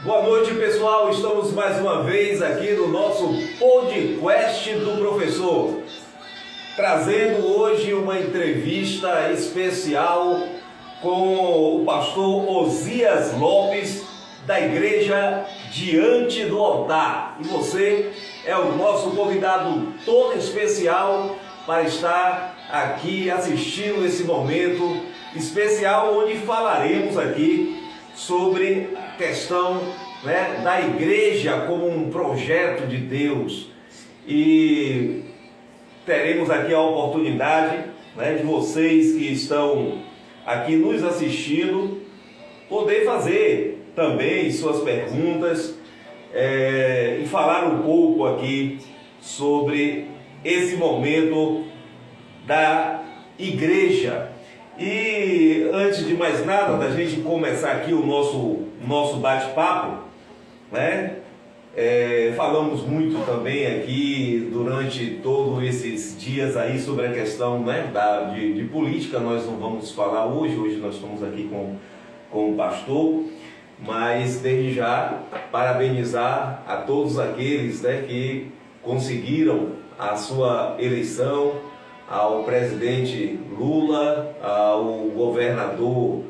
Boa noite, pessoal. Estamos mais uma vez aqui no nosso podcast do professor, trazendo hoje uma entrevista especial com o pastor Osias Lopes, da igreja Diante do Altar. E você é o nosso convidado todo especial para estar aqui assistindo esse momento especial, onde falaremos aqui sobre a questão, da igreja como um projeto de Deus. E teremos aqui a oportunidade, de vocês que estão aqui nos assistindo poder fazer também suas perguntas e falar um pouco aqui sobre esse momento da igreja. E antes de mais nada, da gente começar aqui o nosso bate-papo, falamos muito também aqui durante todos esses dias aí sobre a questão de política. Nós não vamos falar hoje nós estamos aqui com o pastor, mas desde já parabenizar a todos aqueles que conseguiram a sua eleição, ao presidente Lula, ao governador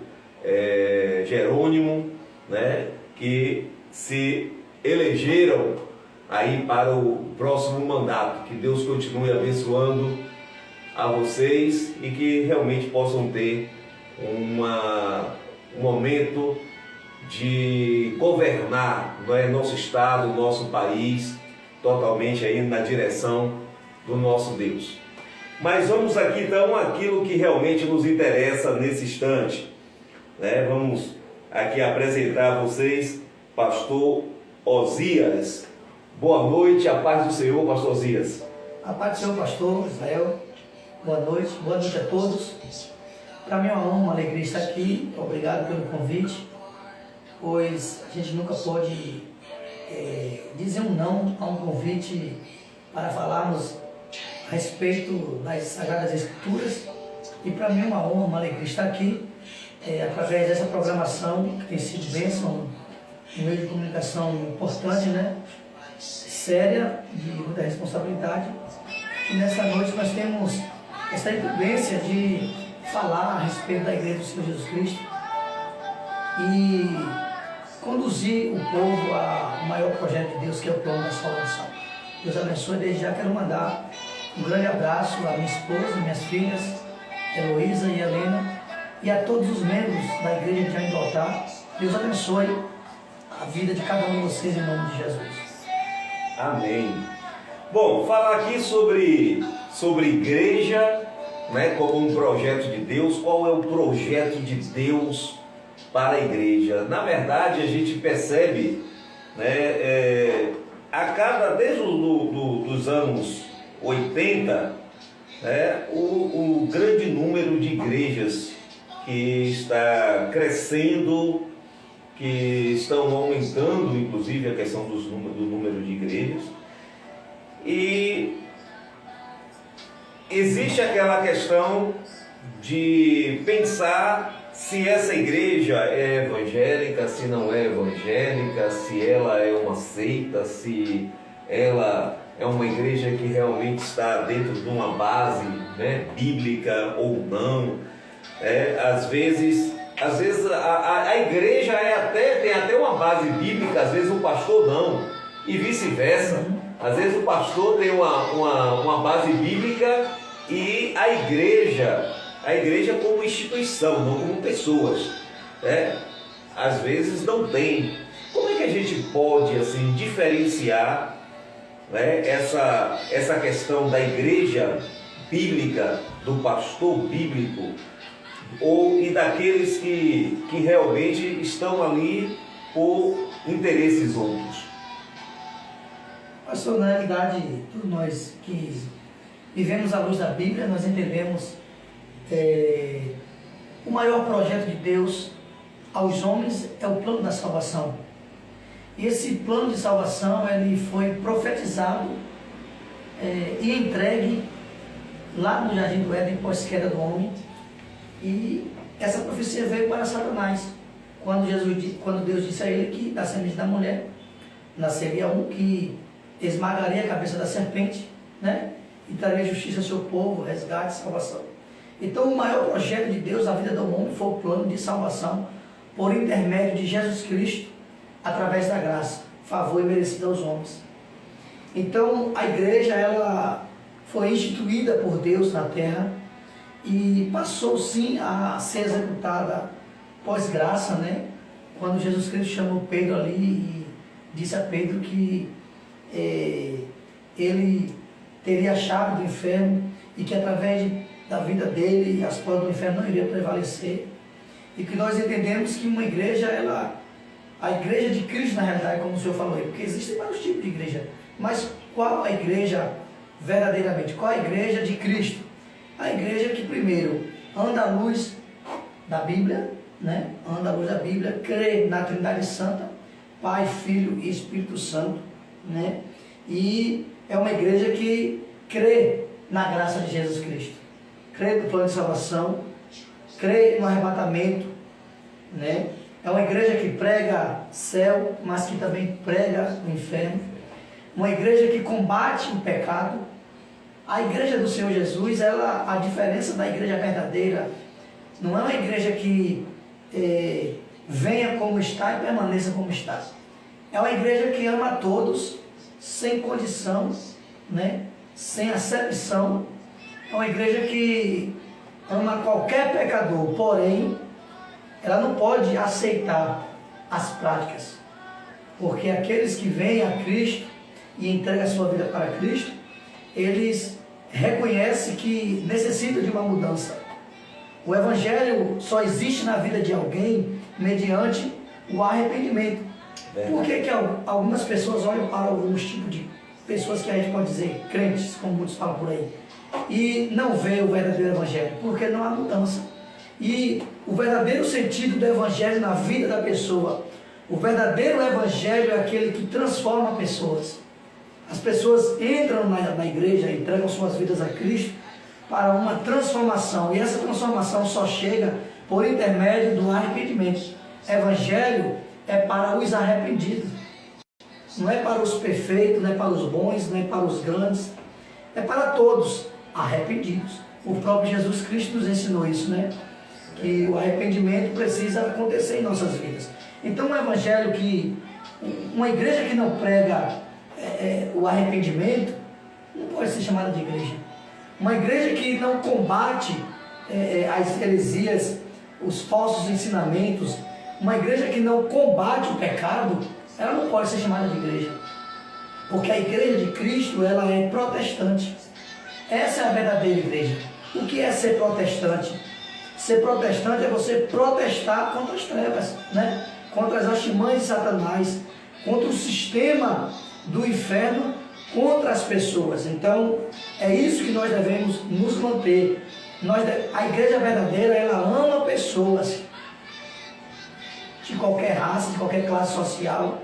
Jerônimo, que se elegeram aí para o próximo mandato. Que Deus continue abençoando a vocês e que realmente possam ter um momento de governar nosso estado, nosso país, totalmente aí na direção do nosso Deus. Mas vamos aqui então aquilo que realmente nos interessa nesse instante. Vamos aqui apresentar a vocês pastor Osias. Boa noite, a paz do Senhor, pastor Osias. A paz do Senhor, pastor Israel. Boa noite a todos. Para mim é uma honra, uma alegria estar aqui. Obrigado pelo convite, pois a gente nunca pode dizer um não a um convite para falarmos a respeito das Sagradas Escrituras. E para mim é uma honra, uma alegria estar aqui através dessa programação que tem sido bênção, um meio de comunicação importante, séria, de muita responsabilidade. E nessa noite nós temos essa incumbência de falar a respeito da Igreja do Senhor Jesus Cristo e conduzir o povo ao maior projeto de Deus, que é o plano da salvação. Deus abençoe. Desde já quero mandar um grande abraço à minha esposa, minhas filhas, Heloísa e Helena, e a todos os membros da Igreja Diante do Altar. Deus abençoe a vida de cada um de vocês em nome de Jesus. Amém. Bom, falar aqui sobre igreja, como um projeto de Deus. Qual é o projeto de Deus para a igreja? Na verdade, a gente percebe, desde os anos 80, o grande número de igrejas que está crescendo, que estão aumentando, inclusive, a questão do número de igrejas. E existe aquela questão de pensar se essa igreja é evangélica, se não é evangélica, se ela é uma seita, se ela é uma igreja que realmente está dentro de uma base bíblica ou não. Às vezes a igreja tem até uma base bíblica, às vezes o pastor não, e vice-versa. Às vezes o pastor tem uma base bíblica e a igreja como instituição, não como pessoas, às vezes não tem. Como é que a gente pode diferenciar essa questão da igreja bíblica, do pastor bíblico, e daqueles que realmente estão ali por interesses outros? Pastor, na realidade, todos nós que vivemos à luz da Bíblia, nós entendemos o maior projeto de Deus aos homens é o plano da salvação. E esse plano de salvação ele foi profetizado e entregue lá no Jardim do Éden, pós-queda do homem. E essa profecia veio para Satanás, quando Deus disse a ele que da semente da mulher nasceria um que esmagaria a cabeça da serpente, né? E traria justiça ao seu povo, resgate e salvação. Então o maior projeto de Deus na vida do homem foi o plano de salvação por intermédio de Jesus Cristo, através da graça, favor e merecido aos homens. Então a igreja, ela foi instituída por Deus na terra e passou sim a ser executada pós-graça, né? Quando Jesus Cristo chamou Pedro ali e disse a Pedro que ele teria a chave do inferno e que através da vida dele as portas do inferno não iriam prevalecer. E que nós entendemos que uma igreja, a igreja de Cristo na realidade, como o senhor falou aí, porque existem vários tipos de igreja, mas qual a igreja verdadeiramente? Qual a igreja de Cristo? A igreja que primeiro anda à luz da Bíblia, né? Anda à luz da Bíblia, crê na Trindade Santa, Pai, Filho e Espírito Santo, né? E é uma igreja que crê na graça de Jesus Cristo, crê no plano de salvação, crê no arrebatamento, né? É uma igreja que prega céu, mas que também prega o inferno. Uma igreja que combate o pecado. A igreja do Senhor Jesus, a diferença da igreja verdadeira, não é uma igreja que venha como está e permaneça como está. É uma igreja que ama a todos, sem condição, né? Sem acepção. É uma igreja que ama qualquer pecador, porém, ela não pode aceitar as práticas, porque aqueles que vêm a Cristo e entregam a sua vida para Cristo, eles reconhecem que necessitam de uma mudança. O Evangelho só existe na vida de alguém mediante o arrependimento. Por que algumas pessoas olham para alguns tipos de pessoas que a gente pode dizer crentes, como muitos falam por aí, e não vê o verdadeiro Evangelho? Porque não há mudança. E o verdadeiro sentido do Evangelho na vida da pessoa, o verdadeiro Evangelho é aquele que transforma pessoas. As pessoas entram na igreja, entregam suas vidas a Cristo para uma transformação, e essa transformação só chega por intermédio do arrependimento. Evangelho é para os arrependidos, não é para os perfeitos, não é para os bons, não é para os grandes, é para todos arrependidos. O próprio Jesus Cristo nos ensinou isso, né? Que o arrependimento precisa acontecer em nossas vidas. Então um evangelho uma igreja que não prega o arrependimento não pode ser chamada de igreja. Uma igreja que não combate as heresias, os falsos ensinamentos, uma igreja que não combate o pecado, ela não pode ser chamada de igreja. Porque a igreja de Cristo, ela é protestante. Essa é a verdadeira igreja. O que é ser protestante? Ser protestante é você protestar contra as trevas, né? Contra as artimanhas de Satanás, contra o sistema do inferno, contra as pessoas. Então, é isso que nós devemos nos manter. A igreja verdadeira, ela ama pessoas de qualquer raça, de qualquer classe social.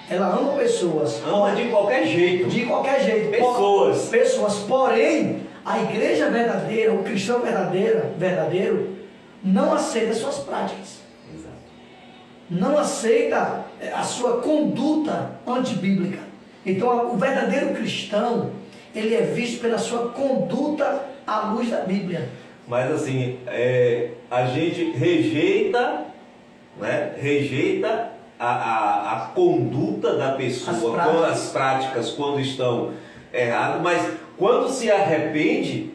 Ela ama pessoas. Ama de qualquer jeito. De qualquer jeito. Pessoas. Pessoas. Porém, a igreja verdadeira, o cristão verdadeiro, não aceita suas práticas. Exato. Não aceita a sua conduta antibíblica. Então, o verdadeiro cristão, ele é visto pela sua conduta à luz da Bíblia. Mas assim, a gente rejeita, né? Rejeita a conduta da pessoa, as práticas quando estão erradas, mas quando se arrepende,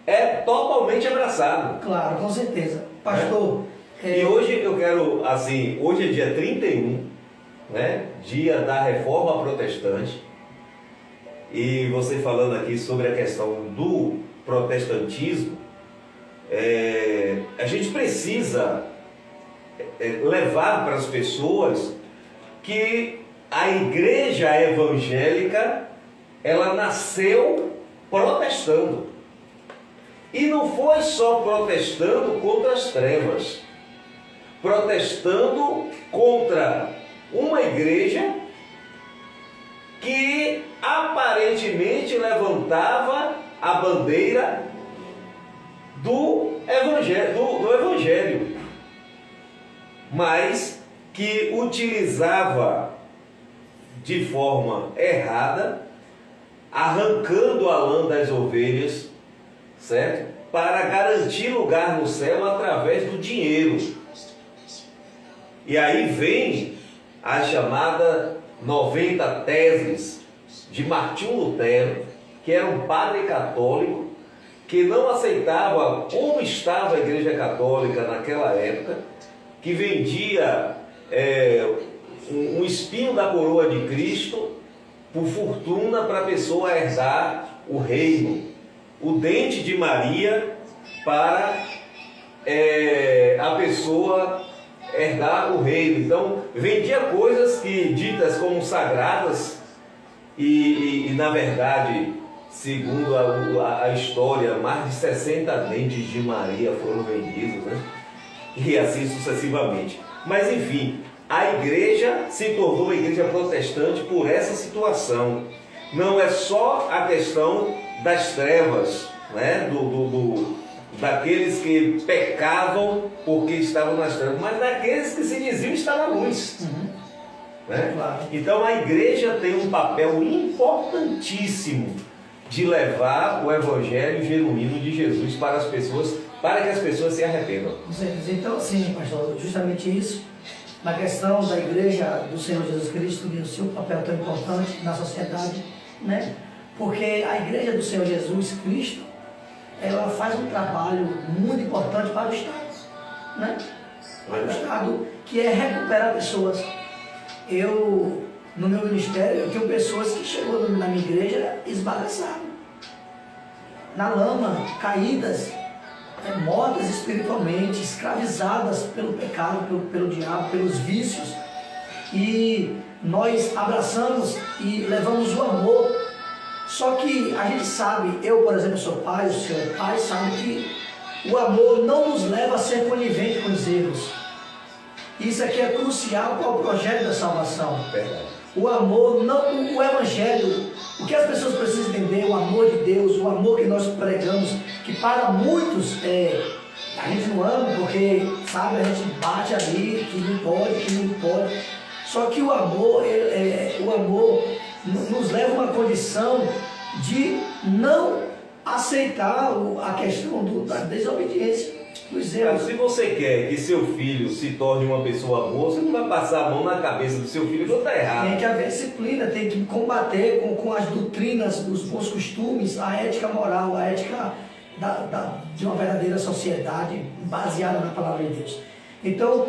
é totalmente abraçado. Claro, com certeza. Pastor... E hoje eu quero, assim, hoje é dia 31, né? Dia da Reforma Protestante, e você falando aqui sobre a questão do protestantismo, a gente precisa levar para as pessoas que a igreja evangélica, ela nasceu protestando. E não foi só protestando contra as trevas, protestando contra uma igreja que aparentemente levantava a bandeira do evangelho, mas que utilizava de forma errada, arrancando a lã das ovelhas, certo? Para garantir lugar no céu através do dinheiro. E aí vem a chamada 90 teses de Martinho Lutero, que era um padre católico que não aceitava como estava a Igreja Católica naquela época, que vendia um espinho da coroa de Cristo por fortuna para a pessoa herdar o reino, o dente de Maria para a pessoa herdar o reino. Então vendia coisas que ditas como sagradas e na verdade, segundo a história, mais de 60 dentes de Maria foram vendidos, né? E assim sucessivamente. Mas enfim, a igreja se tornou uma igreja protestante por essa situação. Não é só a questão das trevas, né? Daqueles que pecavam porque estavam nas trevas, mas daqueles que se diziam estar na luz. Né? Claro. Então a igreja tem um papel importantíssimo de levar o evangelho genuíno de Jesus para as pessoas, para que as pessoas se arrependam. Então, assim, pastor, justamente isso, na questão da igreja do Senhor Jesus Cristo e o seu papel tão importante na sociedade, né? Porque a igreja do Senhor Jesus Cristo, ela faz um trabalho muito importante para o Estado, né? Para o Estado, que é recuperar pessoas. No meu ministério, eu tenho pessoas que chegou na minha igreja esbagaçadas, na lama, caídas, mortas espiritualmente, escravizadas pelo pecado, pelo diabo, pelos vícios. E nós abraçamos e levamos o amor. Só que a gente sabe, eu, por exemplo, sou pai, o senhor é pai, sabe que o amor não nos leva a ser conivente com os erros. Isso aqui é crucial para o projeto da salvação. Verdade. O amor, não o evangelho, o que as pessoas precisam entender, o amor de Deus, o amor que nós pregamos, que para muitos a gente não ama porque, sabe, a gente bate ali, que não pode. Só que o amor nos leva a uma condição de não aceitar a questão da desobediência. Se você quer que seu filho se torne uma pessoa boa, você não vai passar a mão na cabeça do seu filho, não está errado. Tem que haver disciplina, tem que combater com as doutrinas, os bons costumes, a ética moral, a ética de uma verdadeira sociedade baseada na palavra de Deus. Então,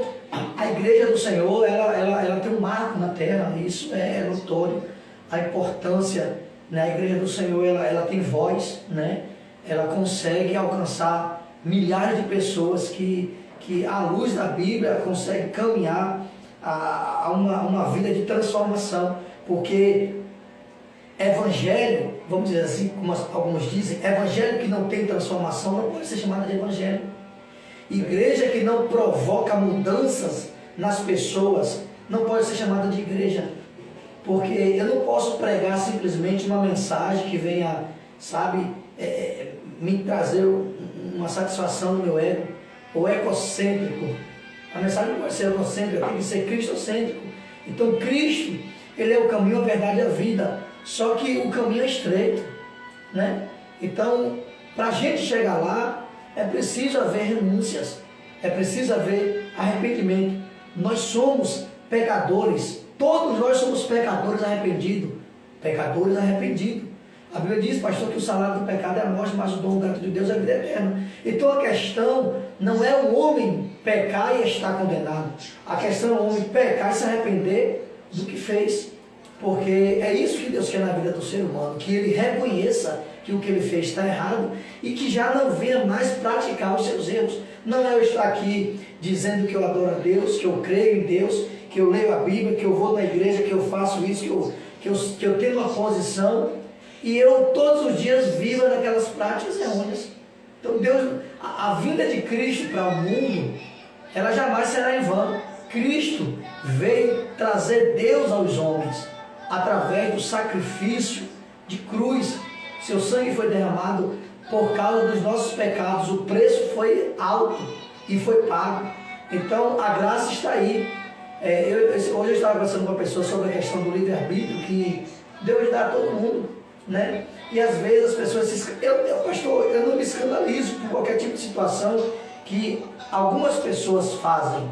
a igreja do Senhor, ela tem um marco na terra, isso é notório, a importância, né? A igreja do Senhor, ela tem voz, né? Ela consegue alcançar milhares de pessoas que à luz da Bíblia conseguem caminhar a uma vida de transformação, porque evangelho, vamos dizer assim, como alguns dizem, evangelho que não tem transformação não pode ser chamado de evangelho. Igreja que não provoca mudanças nas pessoas não pode ser chamada de igreja, porque eu não posso pregar simplesmente uma mensagem que venha, sabe, me trazer uma satisfação no meu ego, ou egocêntrico. A mensagem não pode ser egocêntrica, tem que ser cristocêntrico. Então Cristo, Ele é o caminho, a verdade e a vida, só que o caminho é estreito, né? Então, para a gente chegar lá, é preciso haver renúncias, é preciso haver arrependimento. Nós somos pecadores, todos nós somos pecadores arrependidos. Pecadores arrependidos. A Bíblia diz, pastor, que o salário do pecado é a morte, mas o dom gratuito de Deus é a vida eterna. Então a questão não é o homem pecar e estar condenado. A questão é o homem pecar e se arrepender do que fez. Porque é isso que Deus quer na vida do ser humano, que ele reconheça que o que ele fez está errado e que já não venha mais praticar os seus erros. Não é eu estar aqui dizendo que eu adoro a Deus, que eu creio em Deus, que eu leio a Bíblia, que eu vou na igreja, que eu faço isso, que eu tenho uma posição e eu todos os dias vivo naquelas práticas errôneas. Então Deus, a vinda de Cristo para o mundo, ela jamais será em vão. Cristo veio trazer Deus aos homens através do sacrifício de cruz. Seu sangue foi derramado por causa dos nossos pecados. O preço foi alto e foi pago. Então a graça está aí. Hoje eu estava conversando com uma pessoa sobre a questão do livre-arbítrio, que Deus dá a todo mundo, né? E às vezes as pessoas pastor, eu não me escandalizo por qualquer tipo de situação que algumas pessoas fazem.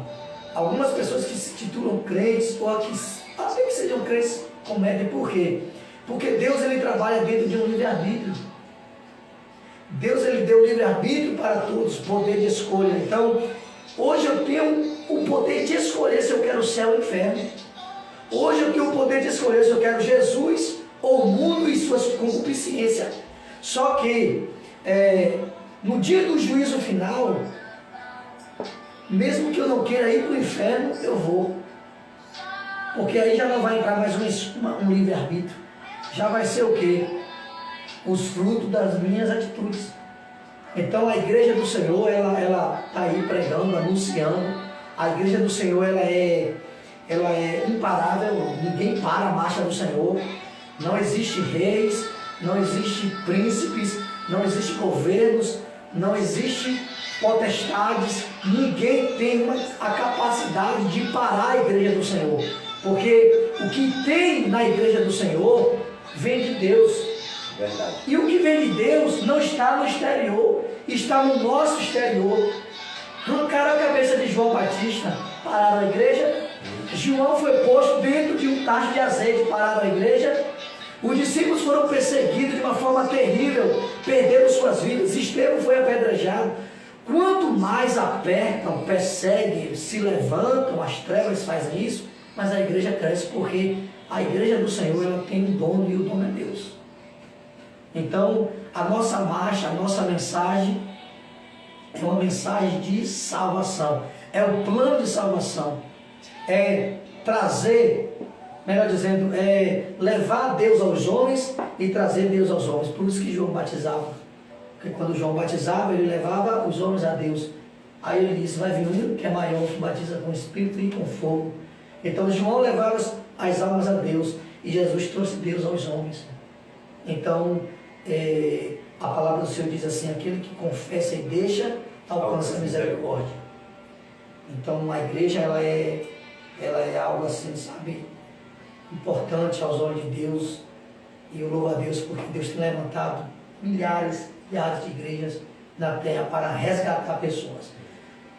Algumas pessoas que se titulam crentes, ou que até que sejam crentes, cometem. Por quê? Porque Deus, ele trabalha dentro de um livre-arbítrio. Deus, ele deu livre-arbítrio para todos, poder de escolha. Então, hoje eu tenho o poder de escolher se eu quero o céu ou o inferno. Hoje eu tenho o poder de escolher se eu quero Jesus ou o mundo e suas concupiscências. Só que, no dia do juízo final, mesmo que eu não queira ir para o inferno, eu vou. Porque aí já não vai entrar mais um livre-arbítrio. Já vai ser o quê? Os frutos das minhas atitudes. Então a igreja do Senhor, ela está aí pregando, anunciando. A igreja do Senhor, ela é imparável. Ninguém para a marcha do Senhor. Não existe reis, não existe príncipes, não existe governos, não existe potestades. Ninguém tem a capacidade de parar a igreja do Senhor. Porque o que tem na igreja do Senhor vem de Deus. Verdade. E o que vem de Deus não está no exterior, está no nosso exterior. Arrancaram a cabeça de João Batista, pararam a igreja. João foi posto dentro de um tacho de azeite, pararam a igreja. Os discípulos foram perseguidos de uma forma terrível, perderam suas vidas. Estevão foi apedrejado. Quanto mais apertam, perseguem, se levantam, as trevas fazem isso, mas a igreja cresce, porque a igreja do Senhor, ela tem um dono, e o dono é Deus. Então, a nossa marcha, a nossa mensagem é uma mensagem de salvação. É o plano de salvação. É trazer, melhor dizendo, é levar Deus aos homens e trazer Deus aos homens. Por isso que João batizava. Porque quando João batizava, ele levava os homens a Deus. Aí ele disse, vai vir um que é maior, que batiza com espírito e com fogo. Então João levava as almas a Deus e Jesus trouxe Deus aos homens. Então, a palavra do Senhor diz assim, aquele que confessa e deixa, alcança a misericórdia. Então a igreja, ela é algo assim, sabe, importante aos olhos de Deus. E eu louvo a Deus porque Deus tem levantado milhares de igrejas na terra para resgatar pessoas.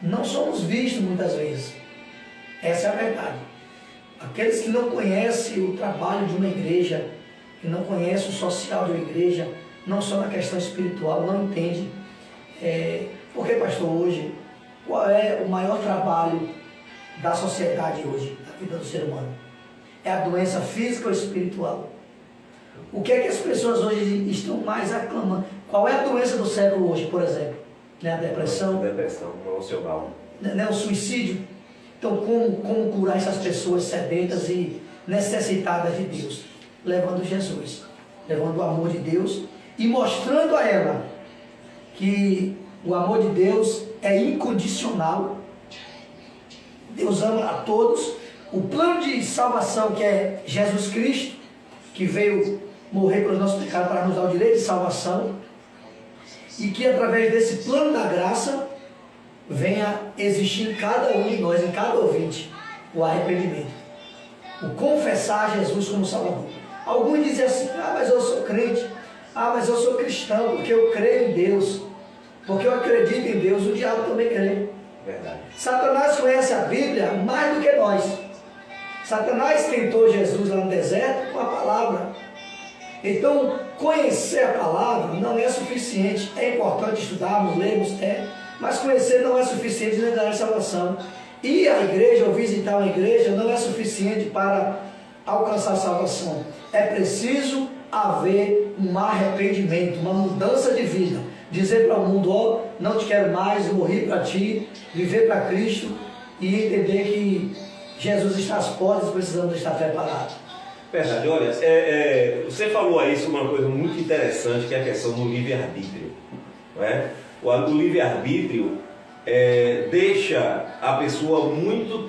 Não somos vistos muitas vezes. Essa é a verdade. Aqueles que não conhecem o trabalho de uma igreja, que não conhecem o social de uma igreja, não só na questão espiritual, não entendem. Porque, pastor, hoje, qual é o maior trabalho da sociedade hoje, da vida do ser humano? É a doença física ou espiritual? O que é que as pessoas hoje estão mais aclamando? Qual é a doença do século hoje, por exemplo? Né? A depressão? Depressão emocional. Né? O suicídio? Então, como curar essas pessoas sedentas e necessitadas de Deus? Levando Jesus, levando o amor de Deus e mostrando a ela que o amor de Deus é incondicional. Deus ama a todos. O plano de salvação, que é Jesus Cristo, que veio morrer pelos nossos pecados para nos dar o direito de salvação, e que através desse plano da graça venha existir em cada um de nós, em cada ouvinte, o arrependimento, o confessar Jesus como Salvador. Alguns dizem assim, mas eu sou crente, mas eu sou cristão, porque eu creio em Deus, porque eu acredito em Deus. O diabo também crê. Verdade. Satanás conhece a Bíblia mais do que nós. Satanás tentou Jesus lá no deserto com a palavra. Então, conhecer a palavra não é suficiente. É importante estudarmos, lermos, mas conhecer não é suficiente nem dar salvação. Ir à igreja ou visitar uma igreja não é suficiente para alcançar a salvação. É preciso haver um arrependimento, uma mudança de vida. Dizer para o mundo, não te quero mais, eu morri para ti, viver para Cristo e entender que Jesus está às portas e precisamos estar preparados. Verdade, olha, você falou aí sobre uma coisa muito interessante, que é a questão do livre-arbítrio. Não é? O livre-arbítrio deixa a pessoa muito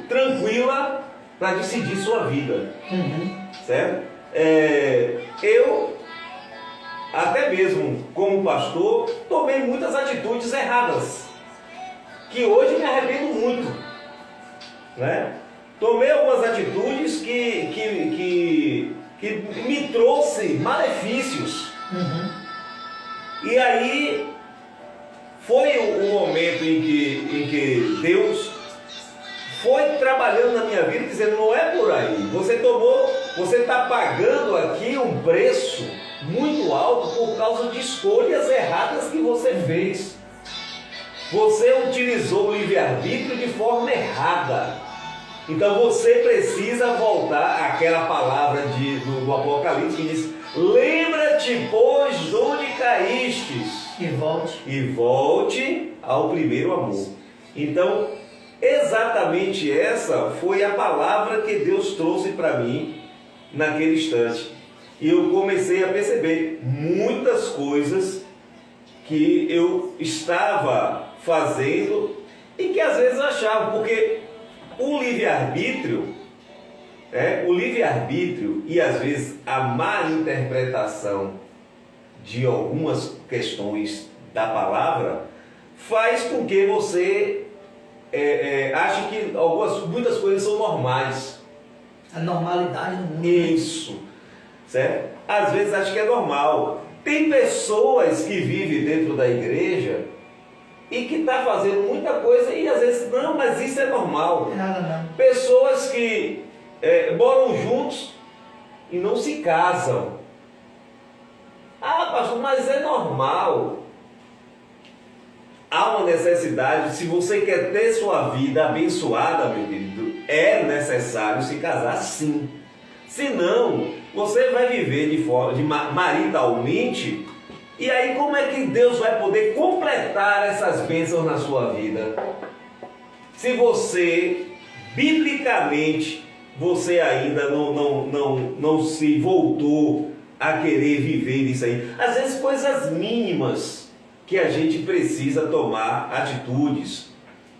tranquila para decidir sua vida. Certo? Eu, até mesmo como pastor, tomei muitas atitudes erradas, que hoje me arrependo muito. né? Tomei algumas atitudes que me trouxe malefícios. E aí foi o momento em que Deus foi trabalhando na minha vida, dizendo, não é por aí. Você está pagando aqui um preço muito alto por causa de escolhas erradas que você fez. Você utilizou o livre-arbítrio de forma errada. Então você precisa voltar àquela palavra do Apocalipse que diz, lembra-te, pois, de onde caístes. E volte ao primeiro amor. Então, exatamente essa foi a palavra que Deus trouxe para mim naquele instante. E eu comecei a perceber muitas coisas que eu estava fazendo e que às vezes eu achava, porque o livre-arbítrio e às vezes a má interpretação de algumas questões da palavra faz com que você ache que muitas coisas são normais. A normalidade do mundo. Isso, certo? Às vezes acho que é normal. Tem pessoas que vivem dentro da igreja e que está fazendo muita coisa e às vezes, não, mas isso é normal. Nada não. Pessoas que moram juntos e não se casam. Ah, pastor, mas é normal. Há uma necessidade, se você quer ter sua vida abençoada, meu querido, é necessário se casar sim. Senão, você vai viver maritalmente, e aí como é que Deus vai poder completar essas bênçãos na sua vida? Se você, biblicamente, você ainda não se voltou a querer viver isso aí. Às vezes coisas mínimas que a gente precisa tomar atitudes,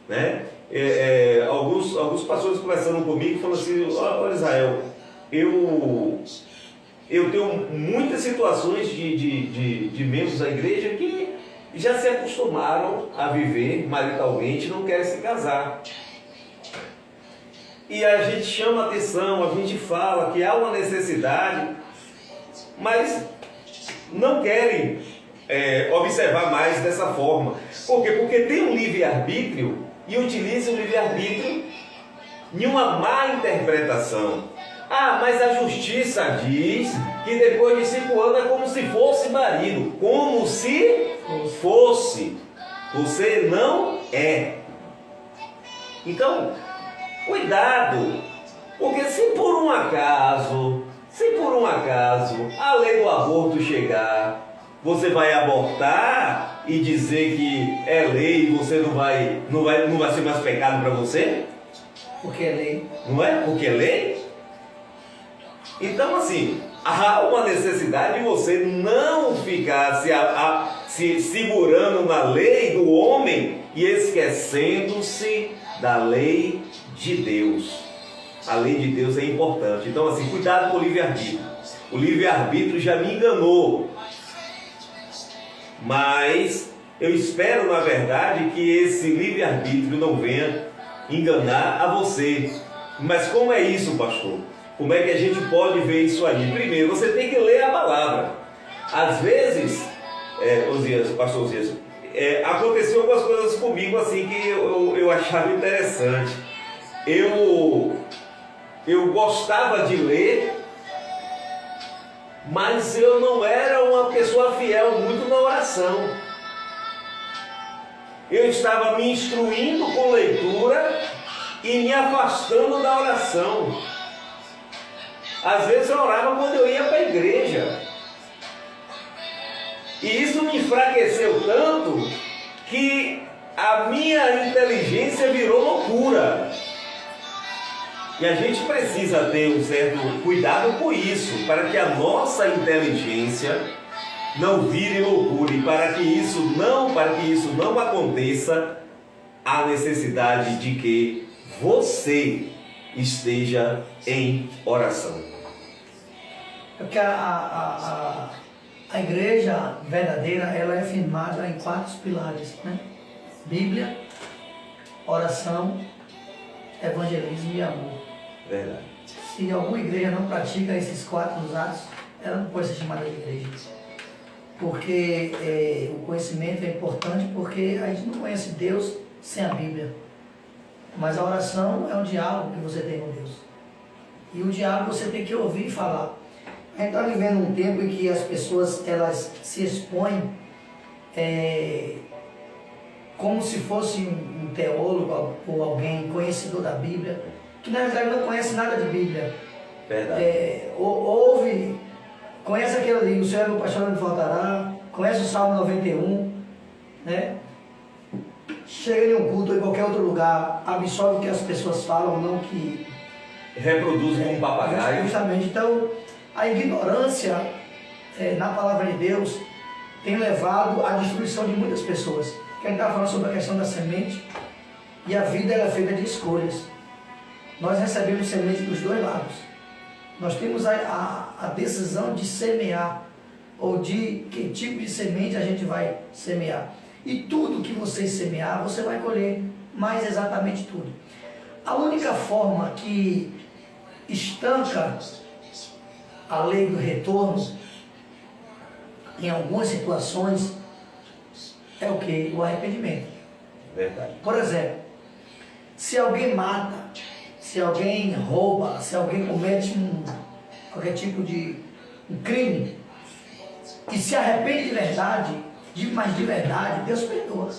né? Alguns pastores conversando comigo falando assim, olha Israel, eu tenho muitas situações de membros da igreja que já se acostumaram a viver maritalmente e não querem se casar. E a gente chama atenção, a gente fala que há uma necessidade, mas não querem observar mais dessa forma. Por quê? Porque tem um livre-arbítrio e utilizam o livre-arbítrio em uma má interpretação. Ah, mas a justiça diz que depois de 5 anos é como se fosse marido. Como se fosse. Você não é. Então, cuidado. Porque se por um acaso a lei do aborto chegar, você vai abortar e dizer que é lei e você não vai ser mais pecado para você? Porque é lei. Não é? Porque é lei? Então, assim, há uma necessidade de você não ficar se segurando na lei do homem e esquecendo-se da lei de Deus. A lei de Deus é importante. Então, assim, cuidado com o livre-arbítrio. O livre-arbítrio já me enganou. Mas eu espero, na verdade, que esse livre-arbítrio não venha enganar a você. Mas como é isso, pastor? Como é que a gente pode ver isso aí? Primeiro, você tem que ler a palavra. Às vezes, pastor Osias, aconteceu algumas coisas comigo assim que eu achava interessante. Eu gostava de ler, mas eu não era uma pessoa fiel muito na oração. Eu estava me instruindo com leitura e me afastando da oração. Às vezes eu orava quando eu ia para a igreja. E isso me enfraqueceu tanto que a minha inteligência virou loucura. E a gente precisa ter um certo cuidado com isso, para que a nossa inteligência não vire loucura. E para que isso não aconteça, há necessidade de que você esteja em oração. Porque a igreja verdadeira, ela é firmada em 4 pilares, né? Bíblia, oração, evangelismo e amor. Verdade. Se alguma igreja não pratica esses 4 atos, ela não pode ser chamada de igreja. Porque o conhecimento é importante, porque a gente não conhece Deus sem a Bíblia. Mas a oração é um diálogo que você tem com Deus. E o diálogo você tem que ouvir falar. A gente está vivendo um tempo em que as pessoas elas se expõem como se fosse um teólogo ou alguém conhecedor da Bíblia, que na verdade não conhece nada de Bíblia. Verdade. Ouve, conhece aquele ali, o Senhor é meu pastor, não me faltará, conhece o Salmo 91, né? Chega em um culto ou em qualquer outro lugar, absorve o que as pessoas falam, não que... Reproduz como um papagaio. Justamente, então, a ignorância na palavra de Deus tem levado à destruição de muitas pessoas. Que a gente está falando sobre a questão da semente, e a vida ela é feita de escolhas. Nós recebemos semente dos dois lados. Nós temos a decisão de semear, ou de que tipo de semente a gente vai semear. E tudo que você semear, você vai colher, mais exatamente tudo. A única forma que estanca a lei do retorno, em algumas situações, é o que? O arrependimento. Verdade. Por exemplo, se alguém mata, se alguém rouba, se alguém comete qualquer tipo de crime, e se arrepende de verdade, mas de verdade, Deus perdoa.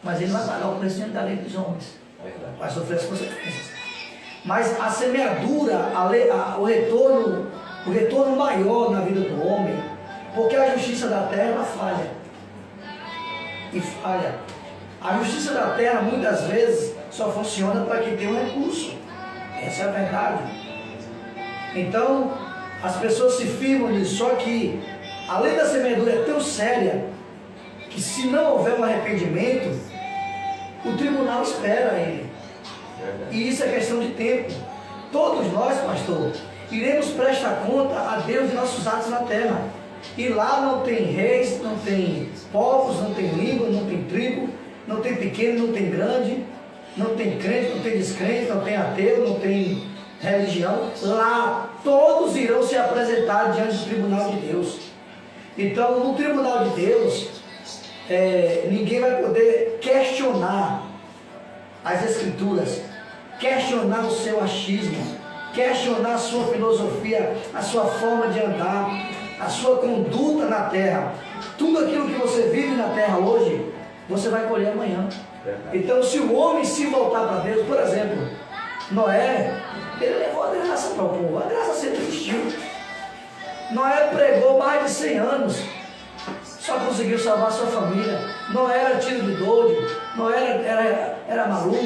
Mas ele vai pagar o preço da lei dos homens. Verdade. Vai sofrer as consequências. Mas a semeadura, o retorno maior na vida do homem, porque a justiça da terra ela falha. E falha. A justiça da terra muitas vezes só funciona para quem tem um recurso. Essa é a verdade. Então, as pessoas se firmam nisso, só que a lei da semeadura é tão séria que se não houver um arrependimento, o tribunal espera ele. E isso é questão de tempo. Todos nós, pastor, iremos prestar conta a Deus de nossos atos na terra. E lá não tem reis, não tem povos, não tem língua, não tem tribo, não tem pequeno, não tem grande, não tem crente, não tem descrente, não tem ateu, não tem religião. Lá todos irão se apresentar diante do tribunal de Deus. Então, no tribunal de Deus, ninguém vai poder questionar as escrituras, questionar o seu achismo, questionar a sua filosofia, a sua forma de andar, a sua conduta na terra. Tudo aquilo que você vive na terra hoje, você vai colher amanhã. Então, se o homem se voltar para Deus, por exemplo, Noé, ele levou a graça para o povo, a graça sempre existiu. Noé pregou mais de 100 anos, só conseguiu salvar sua família. Noé era tiro de doido, Noé era maluco,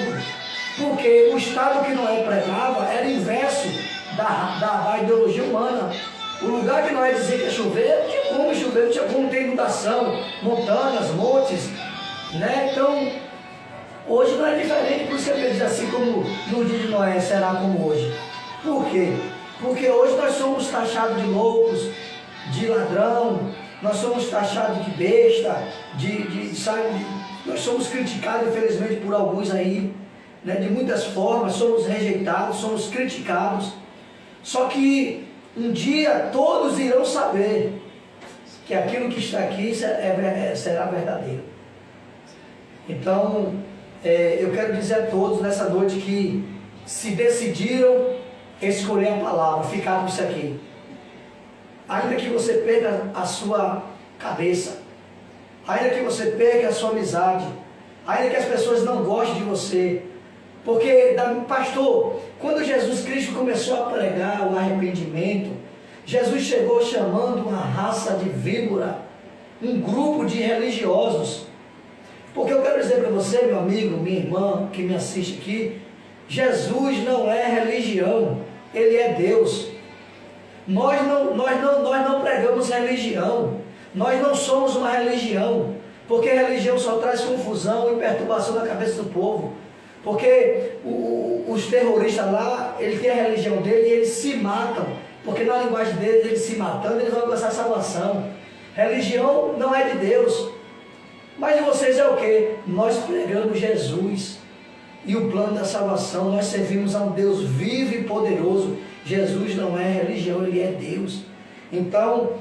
porque o estado que Noé pregava era inverso da ideologia humana. O lugar que Noé dizia que ia chover, não tinha como chover, não tinha como ter inundação, montanhas, montes, né? Então, hoje não é diferente, por isso que ele diz assim, como no dia de Noé será como hoje. Por quê? Porque hoje nós somos taxados de loucos, de ladrão, nós somos taxados de besta, nós somos criticados, infelizmente, por alguns aí, né, de muitas formas, somos rejeitados, somos criticados. Só que um dia todos irão saber que aquilo que está aqui será verdadeiro. Então, eu quero dizer a todos nessa noite que se decidiram escolher a palavra, ficar com isso aqui. Ainda que você perca a sua cabeça, ainda que você perca a sua amizade, ainda que as pessoas não gostem de você, porque, pastor, quando Jesus Cristo começou a pregar o arrependimento, Jesus chegou chamando uma raça de víbora, um grupo de religiosos. Porque eu quero dizer para você, meu amigo, minha irmã, que me assiste aqui, Jesus não é religião, Ele é Deus. Nós não pregamos religião, nós não somos uma religião, porque religião só traz confusão e perturbação na cabeça do povo. Porque os terroristas lá, eles têm a religião deles e eles se matam, porque na linguagem deles, eles se matando, eles vão alcançar a salvação. Religião não é de Deus. Mas de vocês é o que? Nós pregamos Jesus. e o plano da salvação. Nós servimos a um Deus vivo e poderoso. Jesus não é religião, Ele é Deus. Então,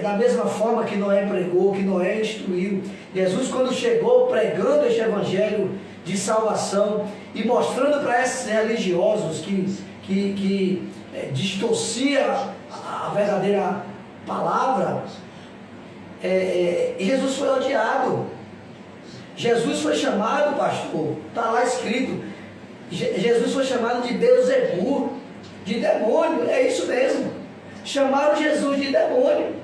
da mesma forma que Noé pregou, que Noé instruiu, Jesus, quando chegou pregando este evangelho de salvação e mostrando para esses religiosos que distorcia a verdadeira palavra, Jesus foi odiado. Jesus foi chamado, pastor, está lá escrito, Jesus foi chamado de Beelzebul, de demônio, é isso mesmo. Chamaram Jesus de demônio,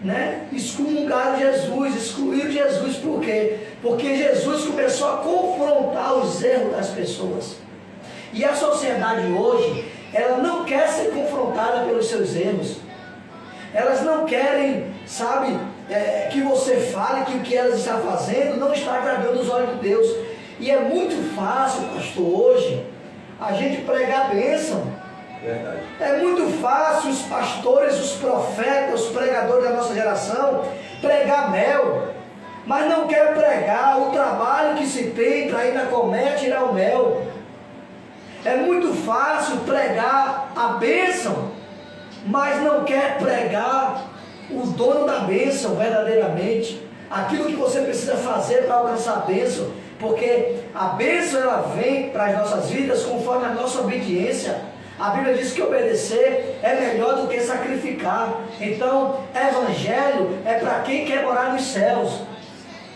né? Excomungaram Jesus, excluíram Jesus. Por quê? Porque Jesus começou a confrontar os erros das pessoas. E a sociedade hoje, ela não quer ser confrontada pelos seus erros. Elas não querem, sabe, que você fale que o que elas estão fazendo não está agradando os olhos de Deus. E é muito fácil, pastor, hoje, a gente pregar a bênção. Verdade. É muito fácil os pastores, os profetas, os pregadores da nossa geração pregar mel, mas não quer pregar o trabalho que se tem para ir na colmeia tirar o mel. É muito fácil pregar a bênção, mas não quer pregar o dono da bênção verdadeiramente, aquilo que você precisa fazer para alcançar a bênção, porque a bênção ela vem para as nossas vidas conforme a nossa obediência. A Bíblia diz que obedecer é melhor do que sacrificar. Então, evangelho é para quem quer morar nos céus.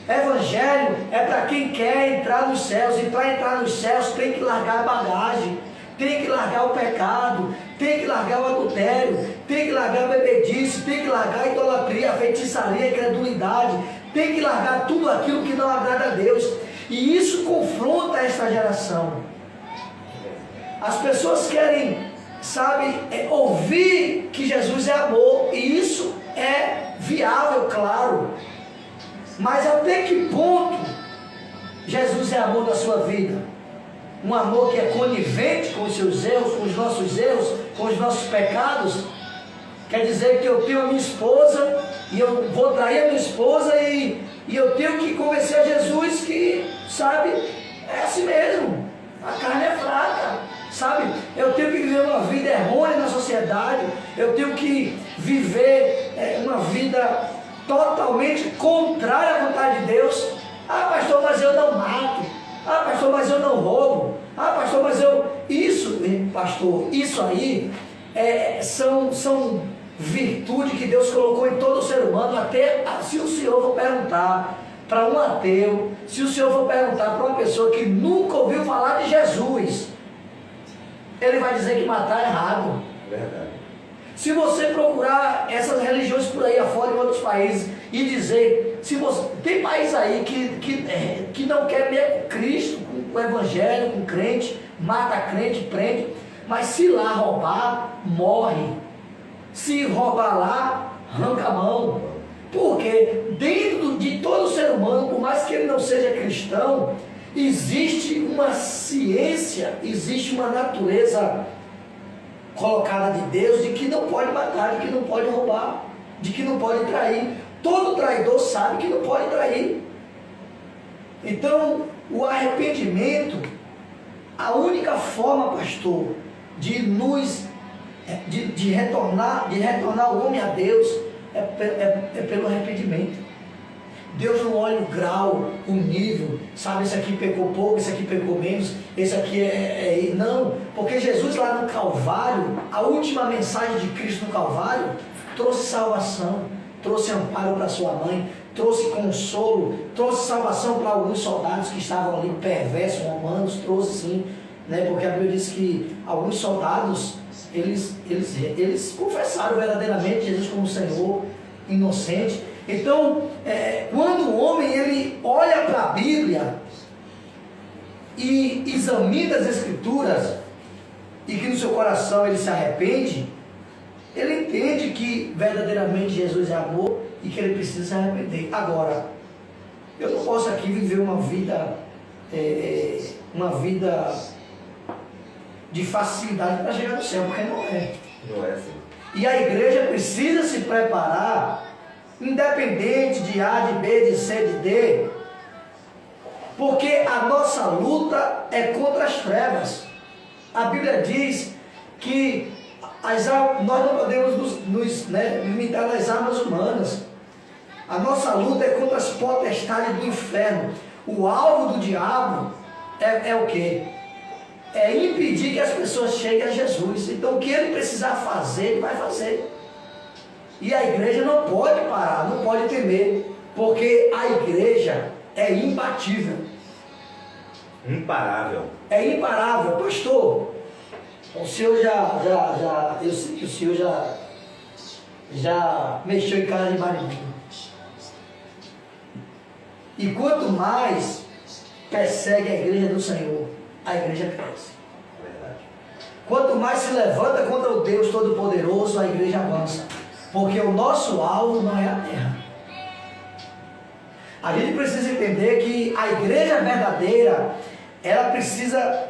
Evangelho é para quem quer entrar nos céus. E para entrar nos céus tem que largar a bagagem, tem que largar o pecado, tem que largar o adultério, tem que largar a bebedice, tem que largar a idolatria, a feitiçaria, a incredulidade, tem que largar tudo aquilo que não agrada a Deus. E isso confronta esta geração. As pessoas querem, sabe, ouvir que Jesus é amor, e isso é viável, claro. Mas até que ponto Jesus é amor na sua vida? Um amor que é conivente com os seus erros, com os nossos erros, com os nossos pecados? Quer dizer que eu tenho a minha esposa e eu vou trair a minha esposa e eu tenho que convencer a Jesus que, sabe, é assim mesmo, a carne é fraca. Sabe, eu tenho que viver uma vida errônea na sociedade, eu tenho que viver uma vida totalmente contrária à vontade de Deus. Ah, pastor, mas eu não mato. Ah, pastor, mas eu não roubo. Ah, pastor, mas eu... Isso, pastor, isso aí são virtudes que Deus colocou em todo o ser humano. Até se o senhor for perguntar para um ateu, se o senhor for perguntar para uma pessoa que nunca ouviu falar de Jesus, ele vai dizer que matar é errado. Verdade. Se você procurar essas religiões por aí afora, em outros países, e dizer, se você, tem país aí que não quer ver Cristo, com o evangelho, com crente, mata crente, prende, mas se lá roubar, morre. Se roubar lá, arranca a mão. Porque dentro de todo ser humano, por mais que ele não seja cristão, existe uma ciência, existe uma natureza colocada de Deus de que não pode matar, de que não pode roubar, de que não pode trair. Todo traidor sabe que não pode trair. Então, o arrependimento, a única forma, pastor, de retornar o homem a Deus é pelo arrependimento. Deus não olha o grau, o nível, sabe, esse aqui pecou pouco, esse aqui pecou menos, esse aqui não, porque Jesus lá no Calvário, a última mensagem de Cristo no Calvário, trouxe salvação, trouxe amparo para sua mãe, trouxe consolo, trouxe salvação para alguns soldados que estavam ali perversos, romanos, trouxe sim, né, porque a Bíblia diz que alguns soldados, eles confessaram verdadeiramente Jesus como Senhor, inocente. Então, quando o homem ele olha para a Bíblia e examina as Escrituras e que no seu coração ele se arrepende, ele entende que verdadeiramente Jesus é amor e que ele precisa se arrepender. Agora, eu não posso aqui viver uma vida de facilidade para chegar no céu, porque não é. Não é assim. E a igreja precisa se preparar, independente de A, de B, de C, de D, Porque a nossa luta é contra as trevas. A Bíblia diz que nós não podemos nos limitar nas armas humanas. A nossa luta é contra as potestades do inferno. O alvo do diabo é o quê? É impedir que as pessoas cheguem a Jesus. Então o que ele precisar fazer, ele vai fazer. E a igreja não pode parar, não pode temer, porque a igreja é imbatível. Imparável. É imparável. Pastor, o senhor eu sei que o senhor já mexeu em casa de marimbondo. E quanto mais persegue a igreja do Senhor, a igreja cresce. Verdade. Quanto mais se levanta contra o Deus Todo-Poderoso, a igreja avança. Porque o nosso alvo não é a terra. A gente precisa entender que a igreja verdadeira, ela precisa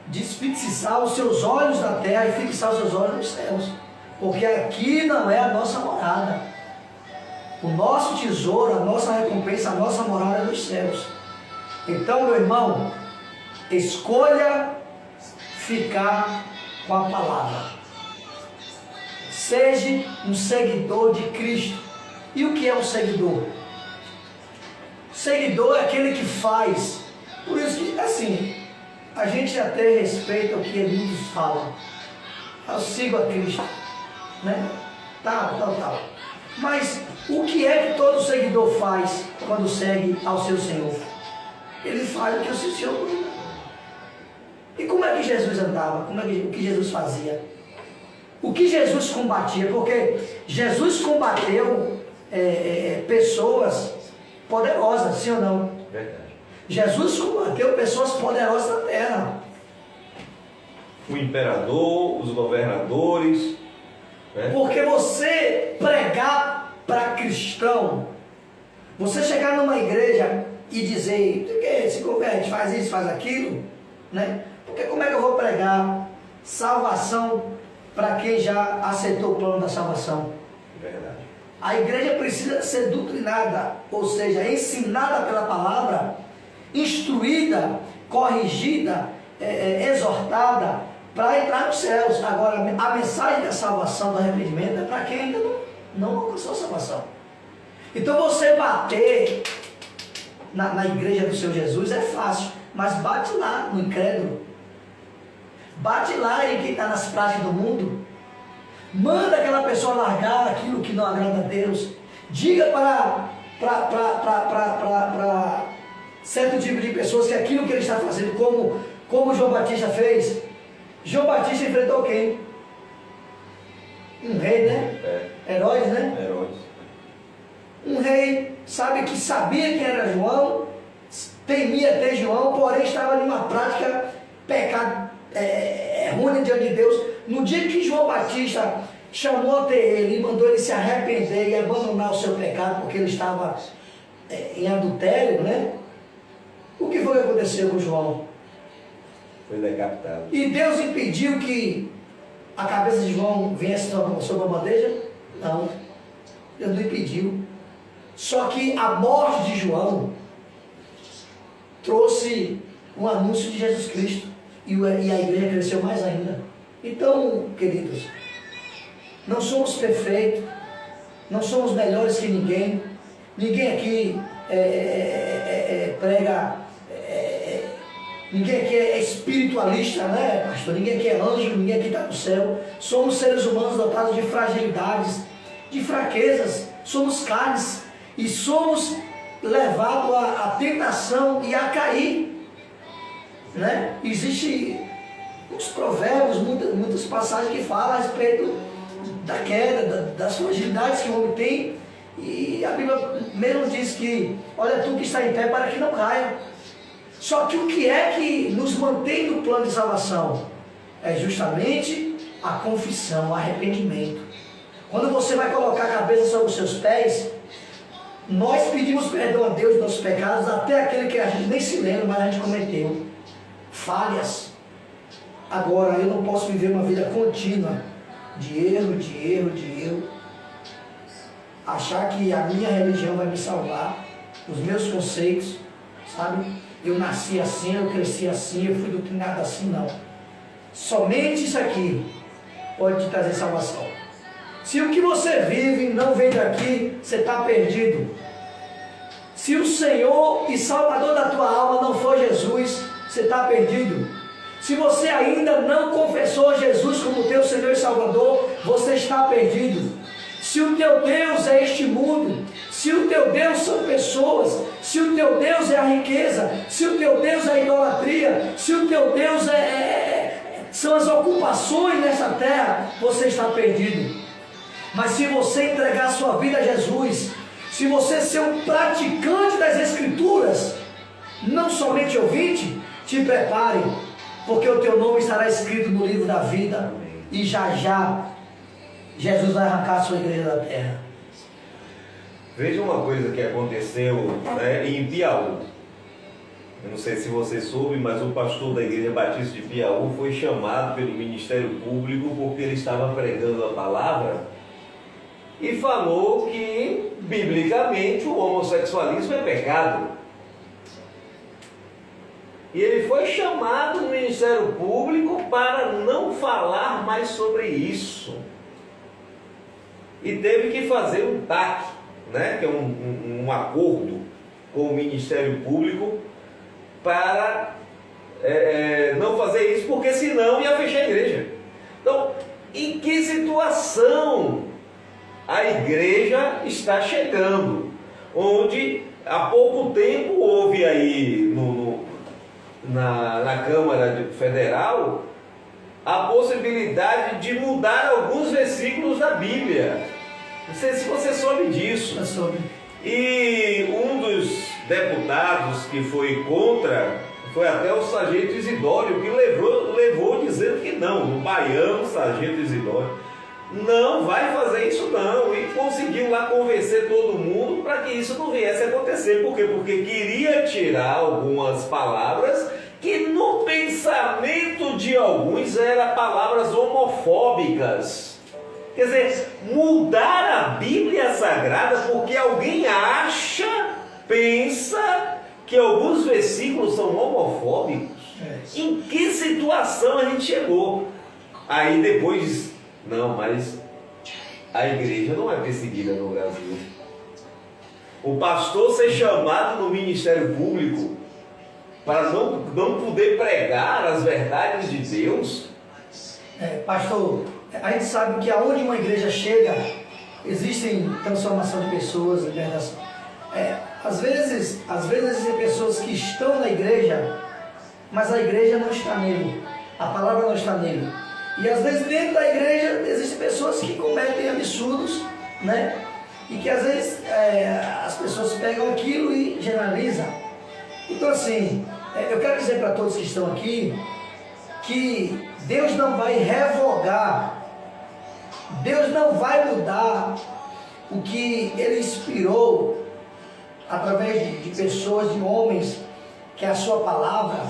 desfixar os seus olhos na terra e fixar os seus olhos nos céus. Porque aqui não é a nossa morada. O nosso tesouro, a nossa recompensa, a nossa morada é nos céus. Então, meu irmão, escolha ficar com a palavra. Seja um seguidor de Cristo. E o que é um seguidor? Seguidor é aquele que faz. Por isso que, assim, a gente até respeita o que muitos falam. Eu sigo a Cristo, né? Tal. Mas o que é que todo seguidor faz quando segue ao seu Senhor? Ele faz o que o seu Senhor manda. E como é que Jesus andava? O que Jesus fazia? O que Jesus combatia? Porque Jesus combateu pessoas poderosas, sim ou não? Verdade. Jesus combateu pessoas poderosas na terra. O imperador, os governadores, né? Porque você pregar para cristão, você chegar numa igreja e dizer, se converte, faz isso, faz aquilo, né? Porque como é que eu vou pregar salvação para quem já aceitou o plano da salvação? Verdade. A igreja precisa ser doutrinada, ou seja, ensinada pela palavra, instruída, corrigida, exortada, para entrar nos céus. Agora, a mensagem da salvação, do arrependimento, é para quem ainda não alcançou a salvação. Então você bater na igreja do Senhor Jesus é fácil, mas bate lá no incrédulo. Bate lá em quem está nas práticas do mundo. Manda aquela pessoa largar aquilo que não agrada a Deus. Diga para certo tipo de pessoas que aquilo que ele está fazendo, como João Batista fez. João Batista enfrentou quem? Um rei, né? Herodes, né? Herodes. Um rei, sabe, que sabia quem era João, temia ter João, porém estava numa prática pecado ruim diante de Deus. No dia que João Batista chamou até ele e mandou ele se arrepender e abandonar o seu pecado, porque ele estava em adultério, né? O que foi que aconteceu com João? Foi decapitado. E Deus impediu que a cabeça de João viesse sobre uma bandeja? Não. Deus não impediu. Só que a morte de João trouxe um anúncio de Jesus Cristo. E a igreja cresceu mais ainda. Então, queridos, não somos perfeitos, não somos melhores que ninguém. Ninguém aqui prega, ninguém aqui é espiritualista, né, pastor? Ninguém aqui é anjo, ninguém aqui está no céu. Somos seres humanos dotados de fragilidades, de fraquezas. Somos carnes e somos levados à tentação e a cair. Né? Existe uns provérbios, muitas passagens que falam a respeito da queda, das fragilidades que o homem tem. E a Bíblia mesmo diz que, olha tu que está em pé para que não caia. Só que o que é que nos mantém no plano de salvação? É justamente a confissão, o arrependimento. Quando você vai colocar a cabeça sobre os seus pés, nós pedimos perdão a Deus dos nossos pecados, até aquele que a gente nem se lembra, mas a gente cometeu. Falhas. Agora, eu não posso viver uma vida contínua de erro. Achar que a minha religião vai me salvar, os meus conceitos. sabe? Eu nasci assim, eu cresci assim, eu fui doutrinado assim, não. Somente isso aqui pode te trazer salvação. Se o que você vive não vem daqui, você está perdido. Se o Senhor e Salvador da tua alma não for Jesus, você está perdido. Se você ainda não confessou Jesus como teu Senhor e Salvador, você está perdido. Se o teu Deus é este mundo, se o teu Deus são pessoas, se o teu Deus é a riqueza, se o teu Deus é a idolatria, se o teu Deus são as ocupações nessa terra, você está perdido. Mas se você entregar a sua vida a Jesus, se você ser um praticante das Escrituras, não somente ouvinte, te prepare, porque o teu nome estará escrito no livro da vida, e já já Jesus vai arrancar a sua igreja da terra. Veja uma coisa que aconteceu, né, em Piauí. Eu não sei se você soube, mas o pastor da Igreja Batista de Piauí foi chamado pelo Ministério Público porque ele estava pregando a palavra e falou que, biblicamente, o homossexualismo é pecado. E ele foi chamado no Ministério Público para não falar mais sobre isso. E teve que fazer um TAC, né, que é um acordo com o Ministério Público para não fazer isso, porque senão ia fechar a igreja. Então, em que situação a igreja está chegando? Onde há pouco tempo houve aí na Câmara Federal a possibilidade de mudar alguns versículos da Bíblia. Não sei se você soube disso. Eu soube. E um dos deputados que foi contra foi até o sargento Isidório, que levou dizendo que não, o baiano sargento Isidório não vai fazer isso não, e conseguiu lá convencer todo mundo para que isso não viesse a acontecer. Por quê? Porque queria tirar algumas palavras que no pensamento de alguns eram palavras homofóbicas. Quer dizer, mudar a Bíblia Sagrada porque alguém pensa que alguns versículos são homofóbicos. Em que situação a gente chegou? Aí depois, não, mas a igreja não é perseguida no Brasil. O pastor ser chamado no Ministério Público para não poder pregar as verdades de Deus. Pastor, a gente sabe que aonde uma igreja chega, existem transformação de pessoas, libertação. Às vezes existem pessoas que estão na igreja, mas a igreja não está nele, a palavra não está nele. E às vezes dentro da igreja existem pessoas que cometem absurdos, né? E que às vezes as pessoas pegam aquilo e generalizam. Então assim, eu quero dizer para todos que estão aqui que Deus não vai revogar, Deus não vai mudar o que Ele inspirou através de pessoas, de homens, que é a sua palavra.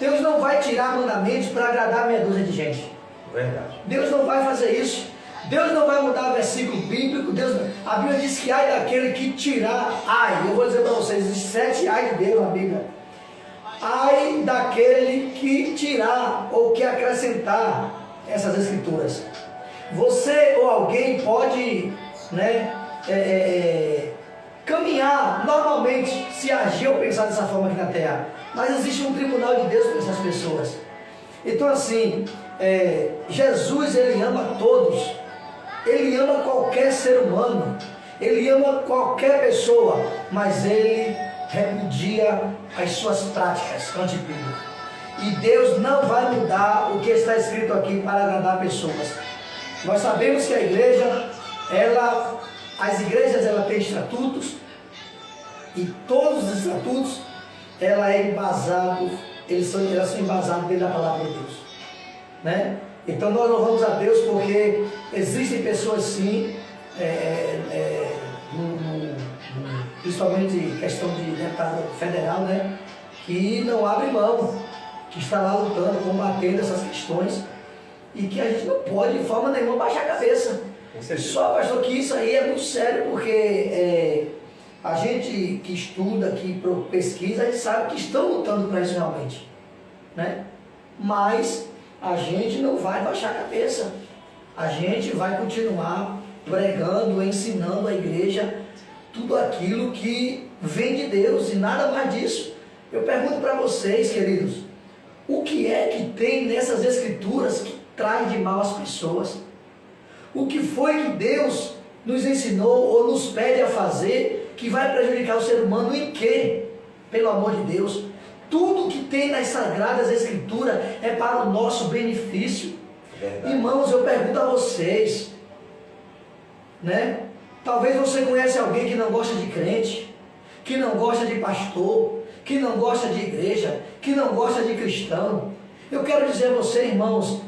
Deus não vai tirar mandamentos para agradar meia dúzia de gente. Verdade. Deus não vai fazer isso. Deus não vai mudar versículo bíblico. A Bíblia diz que ai daquele que tirar. Eu vou dizer para vocês, existem 7 ai de Deus na Bíblia. Ai daquele que tirar ou que acrescentar essas escrituras. Você ou alguém pode, né, caminhar normalmente, se agir ou pensar dessa forma aqui na terra, mas existe um tribunal de Deus para essas pessoas. Então assim, Jesus, Ele ama todos, Ele ama qualquer ser humano, Ele ama qualquer pessoa, mas Ele repudia as suas práticas antipúblicas. E Deus não vai mudar o que está escrito aqui para agradar pessoas. Nós sabemos que a igreja, as igrejas têm estatutos, e todos os estatutos elas são embasados dentro da palavra de Deus, né? Então nós louvamos a Deus porque existem pessoas sim, principalmente em questão de deputado federal, né, que não abre mão, que está lá lutando, combatendo essas questões, e que a gente não pode de forma nenhuma baixar a cabeça. Só, pastor, que isso aí é muito sério, porque A gente que estuda, que pesquisa, a gente sabe que estão lutando para isso realmente, né? Mas a gente não vai baixar a cabeça. A gente vai continuar pregando, ensinando a igreja tudo aquilo que vem de Deus e nada mais disso. Eu pergunto para vocês, queridos, o que é que tem nessas escrituras que traz de mal as pessoas? O que foi que Deus nos ensinou ou nos pede a fazer que vai prejudicar o ser humano em quê? Pelo amor de Deus, tudo que tem nas Sagradas Escrituras é para o nosso benefício. Verdade. Irmãos, eu pergunto a vocês, né? Talvez você conhece alguém que não gosta de crente, que não gosta de pastor, que não gosta de igreja, que não gosta de cristão. Eu quero dizer a você, irmãos,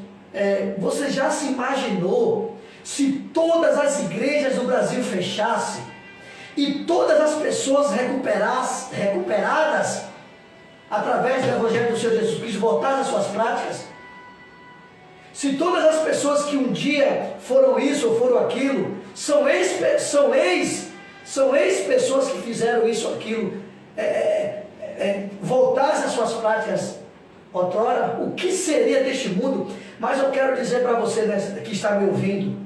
você já se imaginou se todas as igrejas do Brasil fechassem e todas as pessoas recuperadas através do Evangelho do Senhor Jesus Cristo voltassem às suas práticas? Se todas as pessoas que um dia foram isso ou foram aquilo, são ex-pessoas que fizeram isso ou aquilo, voltassem às suas práticas outrora, o que seria deste mundo? Mas eu quero dizer para você que está me ouvindo,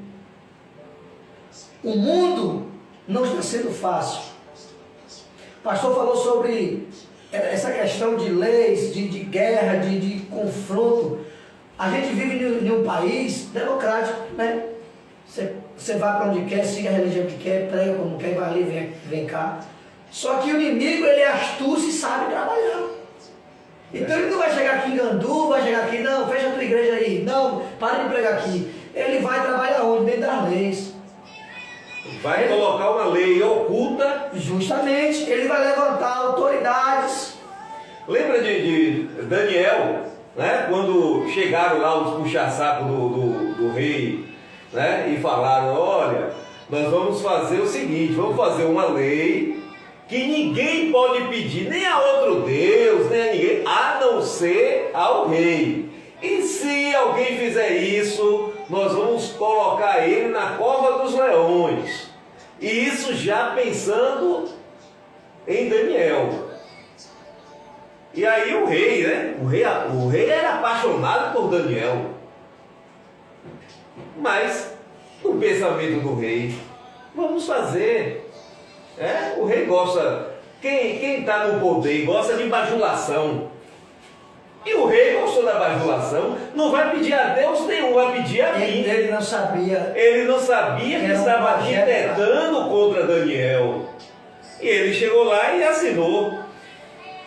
o mundo não está sendo fácil. O pastor falou sobre essa questão de leis, de guerra, de confronto. A gente vive em um país democrático, né? Você vai para onde quer, siga a religião que quer, prega como quer, vai ali, vem cá. Só que o inimigo, ele é astuto e sabe trabalhar. Então ele não vai chegar aqui em Gandu, vai chegar aqui, não, fecha a tua igreja aí, não, para de pregar aqui. Ele vai trabalhar onde? Dentro das leis. Vai colocar uma lei oculta. Justamente, ele vai levantar autoridades. Lembra de Daniel, né? Quando chegaram lá os puxa-saco do rei, né? E falaram, olha, nós vamos fazer o seguinte, vamos fazer uma lei que ninguém pode pedir, nem a outro Deus, nem a ninguém, a não ser ao rei. E se alguém fizer isso, nós vamos colocar ele na cova dos leões. E isso já pensando em Daniel. E aí o rei, né? O rei era apaixonado por Daniel. Mas, no pensamento do rei, vamos fazer. O rei gosta, quem está no poder gosta de bajulação. E o rei gostou da bajulação, não vai pedir a Deus nenhum, vai pedir a mim. Ele não sabia. Ele não sabia que estava arquitetando contra Daniel. E ele chegou lá e assinou.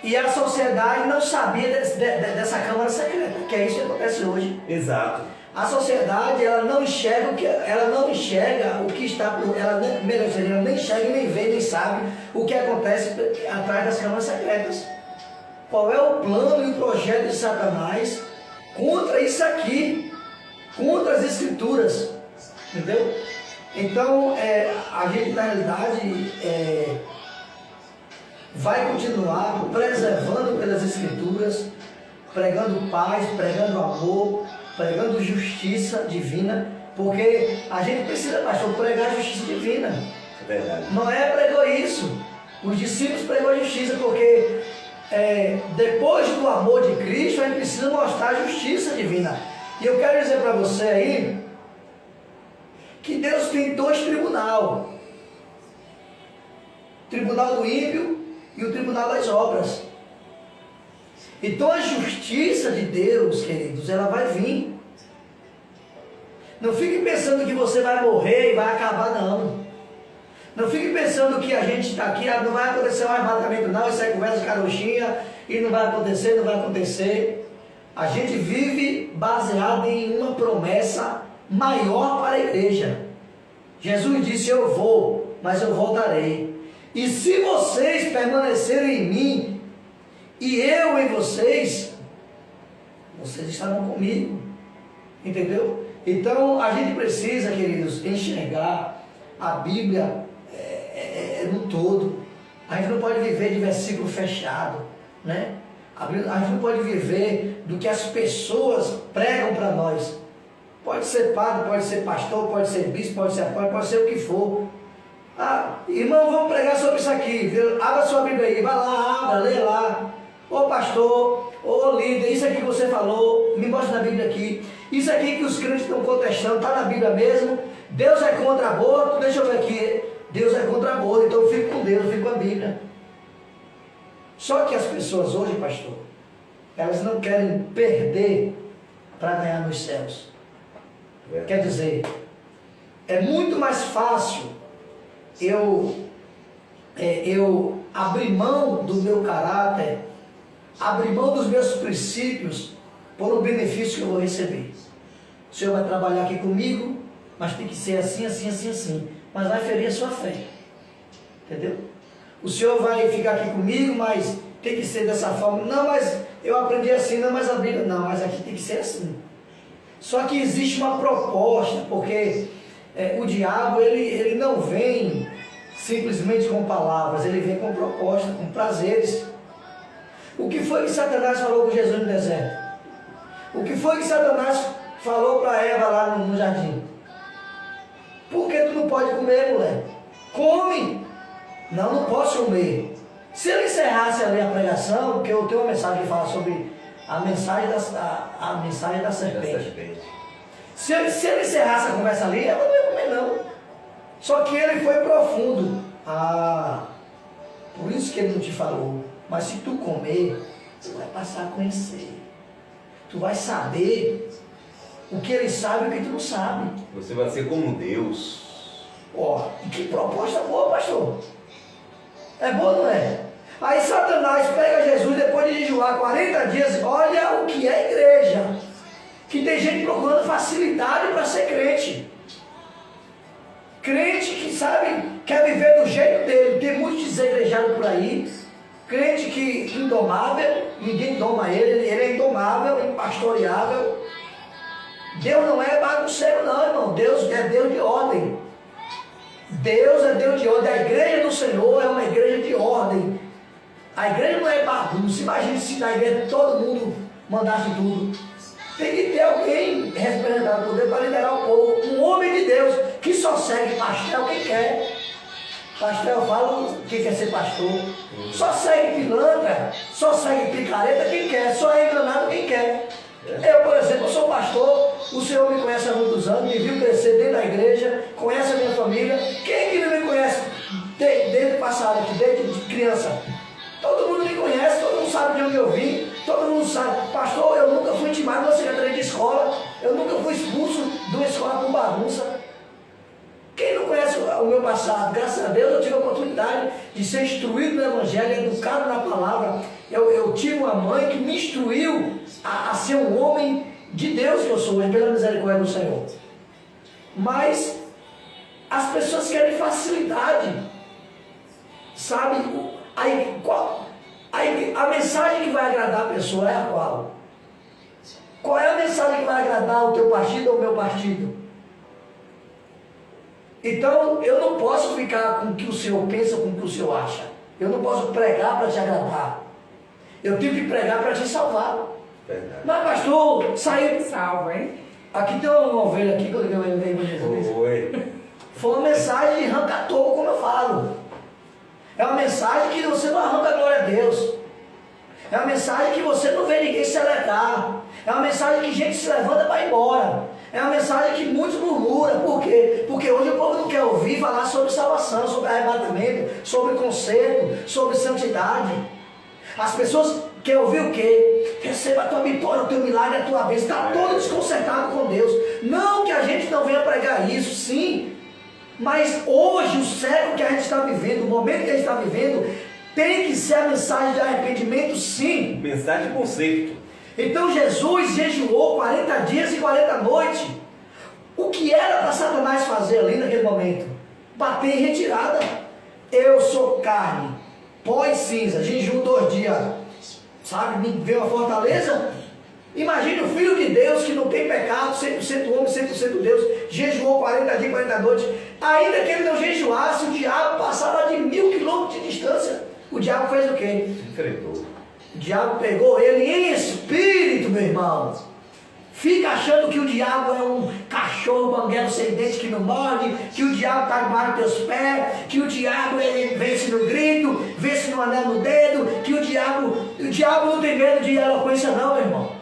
E a sociedade não sabia dessa Câmara Secreta, que é isso que acontece hoje. Exato. A sociedade, ela não enxerga o que está, ela nem enxerga, nem vê, nem sabe o que acontece atrás das câmaras secretas. Qual é o plano e o projeto de Satanás contra isso aqui, contra as escrituras, entendeu? Então, a gente na realidade vai continuar preservando pelas escrituras, pregando paz, pregando amor, pregando justiça divina, porque a gente precisa, pastor, pregar justiça divina. É verdade. Noé pregou isso, os discípulos pregou a justiça, porque depois do amor de Cristo, a gente precisa mostrar a justiça divina. E eu quero dizer para você aí, que Deus tem dois tribunais. O tribunal do ímpio e o tribunal das obras. Então a justiça de Deus, queridos, ela vai vir. Não fique pensando que você vai morrer e vai acabar, não. Não fique pensando que a gente está aqui, não vai acontecer mais arrebatamento, não, isso é conversa de carochinha, e não vai acontecer, não vai acontecer. A gente vive baseado em uma promessa maior para a igreja. Jesus disse, eu vou, mas eu voltarei. E se vocês permanecerem em mim, e eu em vocês, vocês estarão comigo. Entendeu? Então, a gente precisa, queridos, enxergar a Bíblia no todo. A gente não pode viver de versículo fechado, né? A gente não pode viver do que as pessoas pregam para nós. Pode ser padre, pode ser pastor, pode ser bispo, pode ser apóstolo, pode ser o que for. Ah, irmão, vamos pregar sobre isso aqui. Abra sua Bíblia aí, vai lá, abra, lê lá. Ô pastor, ô líder, isso aqui que você falou, me mostra na Bíblia aqui. Isso aqui que os crentes estão contestando, está na Bíblia mesmo. Deus é contra aborto, deixa eu ver aqui. Deus é contra aborto, então eu fico com Deus, eu fico com a Bíblia. Só que as pessoas hoje, pastor, elas não querem perder para ganhar nos céus. Quer dizer, é muito mais fácil eu abrir mão do meu caráter, abrir mão dos meus princípios por um benefício que eu vou receber. O Senhor vai trabalhar aqui comigo, mas tem que ser assim, assim, assim, assim. Mas vai ferir a sua fé. Entendeu? O Senhor vai ficar aqui comigo, mas tem que ser dessa forma. Não, mas eu aprendi assim, não, mas a Bíblia não, mas aqui tem que ser assim. Só que existe uma proposta, porque o diabo, ele não vem simplesmente com palavras, ele vem com proposta, com prazeres. O que foi que Satanás falou com Jesus no deserto? O que foi que Satanás falou para Eva lá no jardim? Por que tu não pode comer, mulher? Come! Não, não posso comer. Se ele encerrasse ali a pregação, porque eu tenho uma mensagem que fala sobre a mensagem da serpente. Se ele encerrasse a conversa ali, ela não ia comer não. Só que ele foi profundo. Ah, por isso que ele não te falou. Mas se tu comer, tu vai passar a conhecer. Tu vai saber o que ele sabe e o que tu não sabe. Você vai ser como Deus. Ó, que proposta boa, pastor. É boa, não é? Aí Satanás pega Jesus depois de jejuar 40 dias. Olha o que é igreja. Que tem gente procurando facilidade para ser crente. Crente que sabe, quer viver do jeito dele. Tem muitos desigrejados por aí. Crente que indomável, ninguém doma ele é indomável, impastoreável. Deus não é bagunceiro não, irmão. Deus é Deus de ordem. Deus é Deus de ordem. A igreja do Senhor é uma igreja de ordem. A igreja não é bagunça. Imagine se na igreja todo mundo mandasse tudo. Tem que ter alguém representado por Deus para liderar o povo. Um homem de Deus que só segue pastel quem quer. Pastel fala quem quer ser pastor. Só segue pilantra, só segue picareta quem quer. Só é enganado quem quer. Eu, por exemplo, eu sou pastor. O Senhor me conhece há muitos anos, me viu crescer dentro da igreja, conhece a minha família. Quem que não me conhece desde o passado aqui, desde criança? Todo mundo me conhece, todo mundo sabe de onde eu vim, todo mundo sabe. Pastor, eu nunca fui intimado numa secretaria de escola, eu nunca fui expulso de uma escola por bagunça. Quem não conhece o meu passado? Graças a Deus eu tive a oportunidade de ser instruído no Evangelho, educado na palavra. Eu tive uma mãe que me instruiu a ser um homem de Deus que eu sou, pela misericórdia do Senhor. Mas as pessoas querem facilidade, sabe? A mensagem que vai agradar a pessoa é a qual? Qual é a mensagem que vai agradar o teu partido ou o meu partido? Então eu não posso ficar com o que o Senhor pensa, com o que o Senhor acha. Eu não posso pregar para te agradar. Eu tenho que pregar para te salvar. Verdade. Mas pastor, saiu. Salva, hein? Aqui tem uma ovelha aqui que eu levei com Jesus. Oi. Foi uma mensagem de arranca-toco, como eu falo. É uma mensagem que você não arranca a glória a Deus. É uma mensagem que você não vê ninguém se alegrar. É uma mensagem que gente se levanta para ir embora. É uma mensagem que muitos murmuram. Por quê? Porque hoje o povo não quer ouvir falar sobre salvação, sobre arrebatamento, sobre conserto, sobre santidade. As pessoas querem ouvir o quê? Receba a tua vitória, o teu milagre, a tua bênção. Está todo desconcertado com Deus. Não que a gente não venha pregar isso, sim. Mas hoje, o século que a gente está vivendo, o momento que a gente está vivendo, tem que ser a mensagem de arrependimento, sim. Mensagem de conserto. Então Jesus jejuou 40 dias e 40 noites. O que era para Satanás fazer ali naquele momento? Bater em retirada. Eu sou carne, pó e cinza, jejum 2 dias. Sabe, me veio a fortaleza? Imagine o Filho de Deus que não tem pecado, 100% homem, 100% Deus, jejuou 40 dias e 40 noites. Ainda que ele não jejuasse, o diabo passava de 1000 quilômetros de distância. O diabo fez o quê? Enfrentou. O diabo pegou ele em espírito, meu irmão. Fica achando que o diabo é um cachorro cachorro banguelo sem dente que não morde, que o diabo está debaixo dos teus pés, que o diabo ele vence no grito, vence no anel no dedo, que o diabo não tem medo de eloquência não, meu irmão.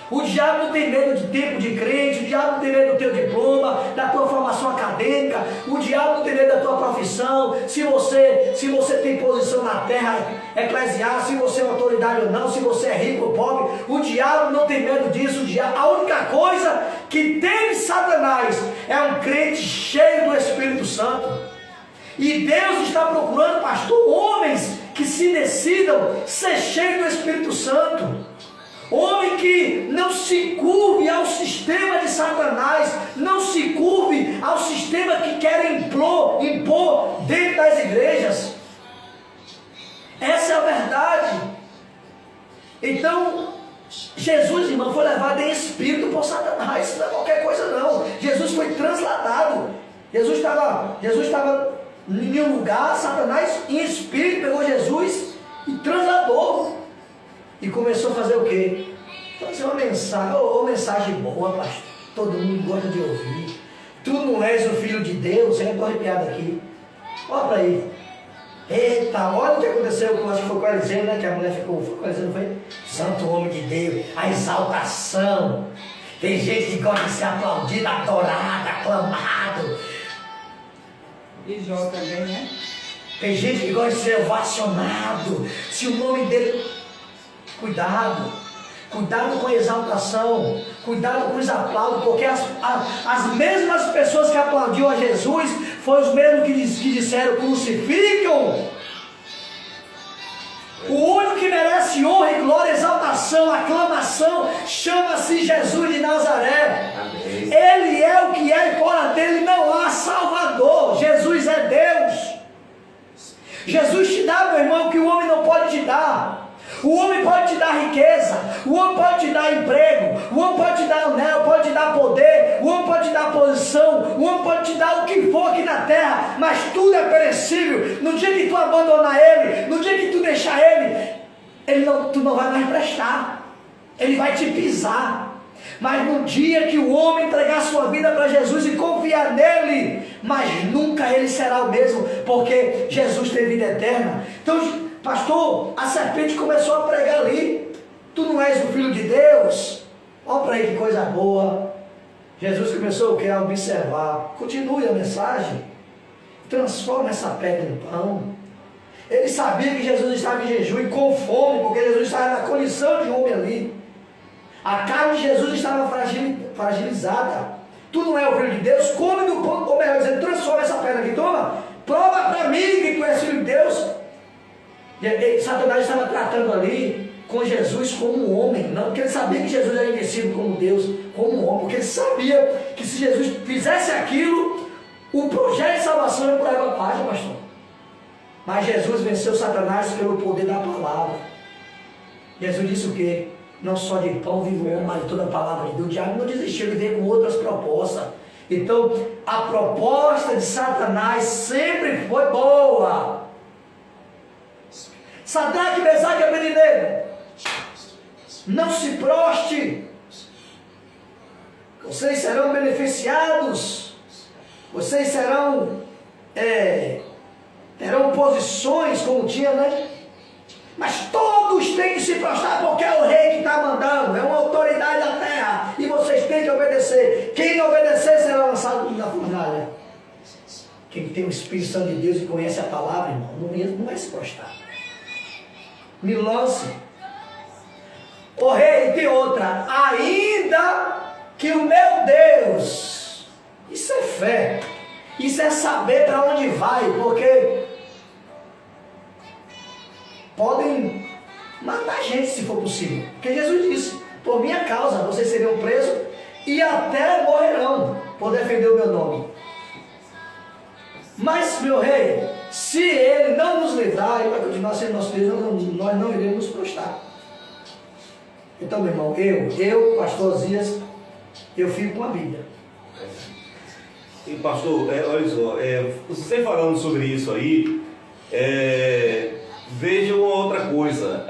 O diabo não tem medo de tempo de crente, o diabo não tem medo do teu diploma, da tua formação acadêmica, o diabo não tem medo da tua profissão, se você tem posição na terra eclesial, se você é autoridade ou não, se você é rico ou pobre, o diabo não tem medo disso. A única coisa que teme Satanás é um crente cheio do Espírito Santo. E Deus está procurando, pastor, homens que se decidam ser cheios do Espírito Santo. Homem que não se curve ao sistema de Satanás, não se curve ao sistema que quer impor dentro das igrejas. Essa é a verdade. Então, Jesus, irmão, foi levado em espírito por Satanás. Isso não é qualquer coisa não. Jesus foi transladado. Jesus estava em um lugar, Satanás em espírito pegou Jesus e transladou. E começou a fazer o quê? Fazer uma mensagem boa, pastor. Todo mundo gosta de ouvir. Tu não és o filho de Deus. Eu gosto de piada aqui. Olha para aí. Eita, olha o que aconteceu. Eu acho que foi com a Eliseu, né? Que a mulher ficou com a Eliseu, não foi? Santo homem de Deus. A exaltação. Tem gente que gosta de ser aplaudido, adorado, aclamado. E Jó também, né? Tem gente que gosta de ser ovacionado. Se o nome dele... Cuidado com a exaltação, cuidado com os aplausos, porque as mesmas pessoas que aplaudiam a Jesus foram os mesmos que disseram: crucificam. O único que merece honra e glória, exaltação, aclamação, chama-se Jesus de Nazaré. Amém. Ele é o que é e fora dele não há Salvador. Jesus é Deus. Jesus te dá, meu irmão, o que o homem não pode te dar. O homem pode te dar riqueza, o homem pode te dar emprego, o homem pode te dar anel, pode te dar poder, o homem pode te dar posição, o homem pode te dar o que for aqui na terra, mas tudo é perecível. No dia que tu abandonar ele, no dia que tu deixar ele, tu não vai mais prestar, ele vai te pisar. Mas no dia que o homem entregar sua vida para Jesus e confiar nele, mas nunca ele será o mesmo, porque Jesus tem vida eterna. Então, pastor, a serpente começou a pregar ali: tu não és o filho de Deus. Olha para aí que coisa boa. Jesus começou o que? A observar. Continue a mensagem. Transforma essa pedra em pão. Ele sabia que Jesus estava em jejum e com fome, porque Jesus estava na condição de homem ali. A carne de Jesus estava fragilizada. Tu não é o filho de Deus, come do pão, ou melhor dizendo, transforma essa pedra aqui, toma, prova para mim que tu és filho de Deus. E Satanás estava tratando ali com Jesus como um homem, não, porque ele sabia que Jesus era invencível como Deus, como um homem, porque ele sabia que se Jesus fizesse aquilo, o projeto de salvação ia por água abaixo, pastor. Mas Jesus venceu Satanás pelo poder da palavra. Jesus disse o quê? Não só de pão vive o homem, mas de toda a palavra de Deus. O diabo não desistiu, ele veio com outras propostas. Então, a proposta de Satanás sempre foi boa. Sadraque, Mesaque e Abednego, não se proste, vocês serão beneficiados, vocês terão posições como tinha, né? Mas todos têm que se prostrar, porque é o rei que está mandando, é uma autoridade da terra, e vocês têm que obedecer. Quem obedecer será lançado na fornalha. Quem tem o Espírito Santo de Deus e conhece a palavra, irmão, não vai se prostrar. Me lance. O rei, tem outra: ainda que o meu Deus. Isso é fé, isso é saber para onde vai, porque podem matar a gente se for possível, porque Jesus disse: por minha causa vocês serão presos e até morrerão por defender o meu nome. Mas, meu rei, se ele não nos livrar, ele vai continuar sendo nosso Deus, nós não iremos nos prostrar. Então, meu irmão, eu, pastor Osias, eu fico com a Bíblia. E pastor, olha só, você falando sobre isso aí, veja uma outra coisa.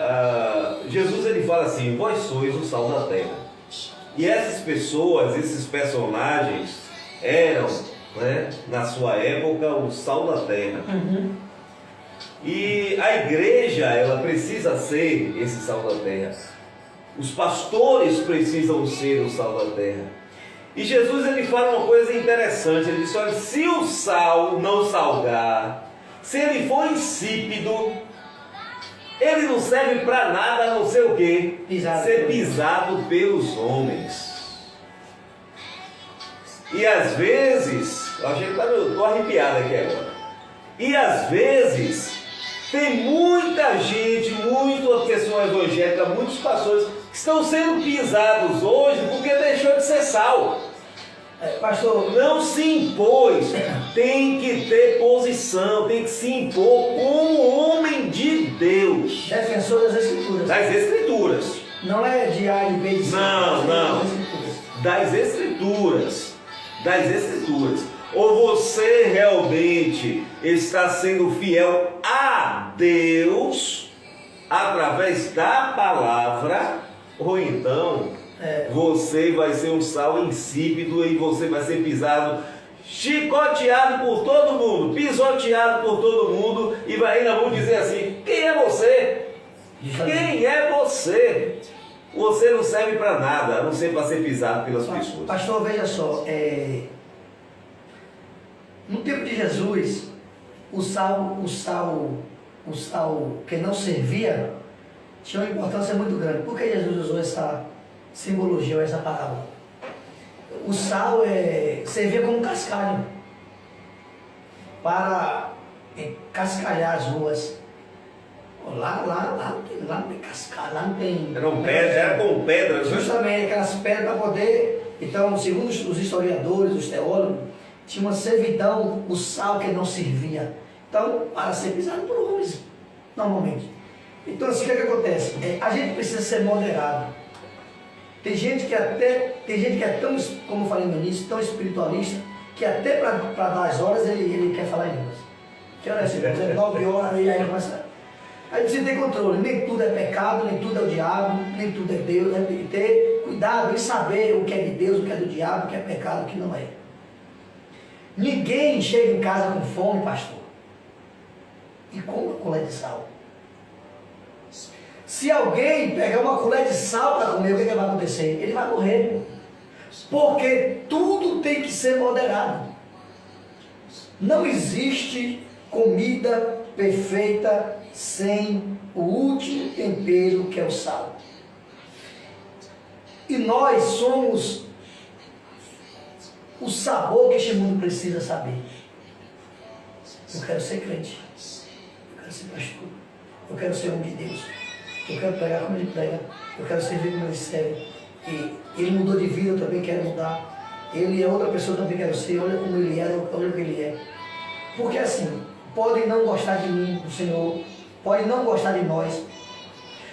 Jesus ele fala assim: vós sois o sal da terra. E essas pessoas, esses personagens, eram, né, na sua época, o sal da terra. E a igreja, ela precisa ser esse sal da terra. Os pastores precisam ser o sal da terra. E Jesus, ele fala uma coisa interessante. Ele diz: olha, se o sal não salgar, se ele for insípido, ele não serve para nada a não ser o quê? Ser pisado pelos homens. E às vezes, eu estou arrepiado aqui agora. E às vezes, tem muita gente, muita pessoa evangélica, muitos pastores que estão sendo pisados hoje porque deixou de ser sal. Pastor, não se impôs, tem que ter posição, tem que se impor como homem de Deus. Defensor das Escrituras. Das Escrituras. Não é de A e B de C. Não. Das Escrituras. Das Escrituras. Ou você realmente está sendo fiel a Deus através da palavra, ou então você vai ser um sal insípido e você vai ser pisado, chicoteado por todo mundo, pisoteado por todo mundo, e ainda vão dizer assim: quem é você? Quem é você? Você não serve para nada, a não ser para ser pisado pelas pessoas. Pastor, veja só, no tempo de Jesus, o sal que não servia tinha uma importância muito grande. Por que Jesus usou essa simbologia, essa parábola? O sal servia como cascalho para cascalhar as ruas. Lá não tem cascalho, lá não tem... Era com pedras. Justamente aquelas pedras para poder... Então, segundo os historiadores, os teólogos, tinha uma servidão, o sal que não servia. Então, para ser pisado por homens, normalmente. Então, assim, o que acontece? A gente precisa ser moderado. Tem gente que é tão, como eu falei no início, tão espiritualista, que até para dar as horas ele quer falar em línguas. Que hora é assim? 9 horas, e aí começa... A gente precisa ter controle. Nem tudo é pecado, nem tudo é o diabo, nem tudo é Deus. A gente tem que ter cuidado em saber o que é de Deus, o que é do diabo, o que é pecado, o que não é. Ninguém chega em casa com fome, pastor, e come uma colher de sal. Se alguém pegar uma colher de sal para comer, o que vai acontecer? Ele vai morrer. Porque tudo tem que ser moderado. Não existe comida perfeita sem o último tempero, que é o sal. E nós somos o sabor que este mundo precisa saber. Eu quero ser crente. Eu quero ser pastor. Eu quero ser homem de Deus. Eu quero pregar como ele prega. Eu quero servir como ele serve. E ele mudou de vida, eu também quero mudar. Ele é outra pessoa, eu também quero ser. Olha como ele é, olha o que ele é. Porque assim, podem não gostar de mim, do Senhor. Podem não gostar de nós.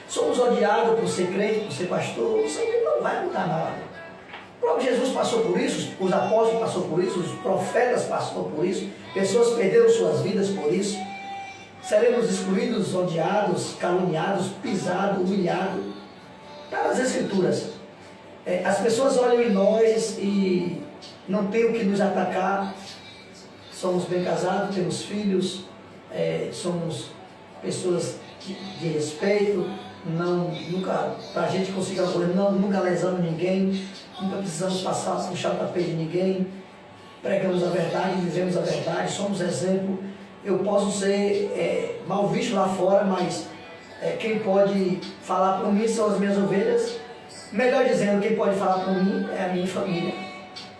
Somos odiados por ser crente, por ser pastor. Isso aí não vai mudar nada. O próprio Jesus passou por isso, os apóstolos passaram por isso, os profetas passaram por isso, pessoas perderam suas vidas por isso. Seremos excluídos, odiados, caluniados, pisados, humilhados. Está nas Escrituras. As pessoas olham em nós e não tem o que nos atacar. Somos bem casados, temos filhos, somos pessoas de respeito. Nunca, para a gente conseguir uma coisa, nunca lesamos ninguém, nunca precisamos puxar o tapete de ninguém, pregamos a verdade, vivemos a verdade, somos exemplo. Eu posso ser mal visto lá fora, mas quem pode falar por mim são as minhas ovelhas. Melhor dizendo, quem pode falar por mim é a minha família,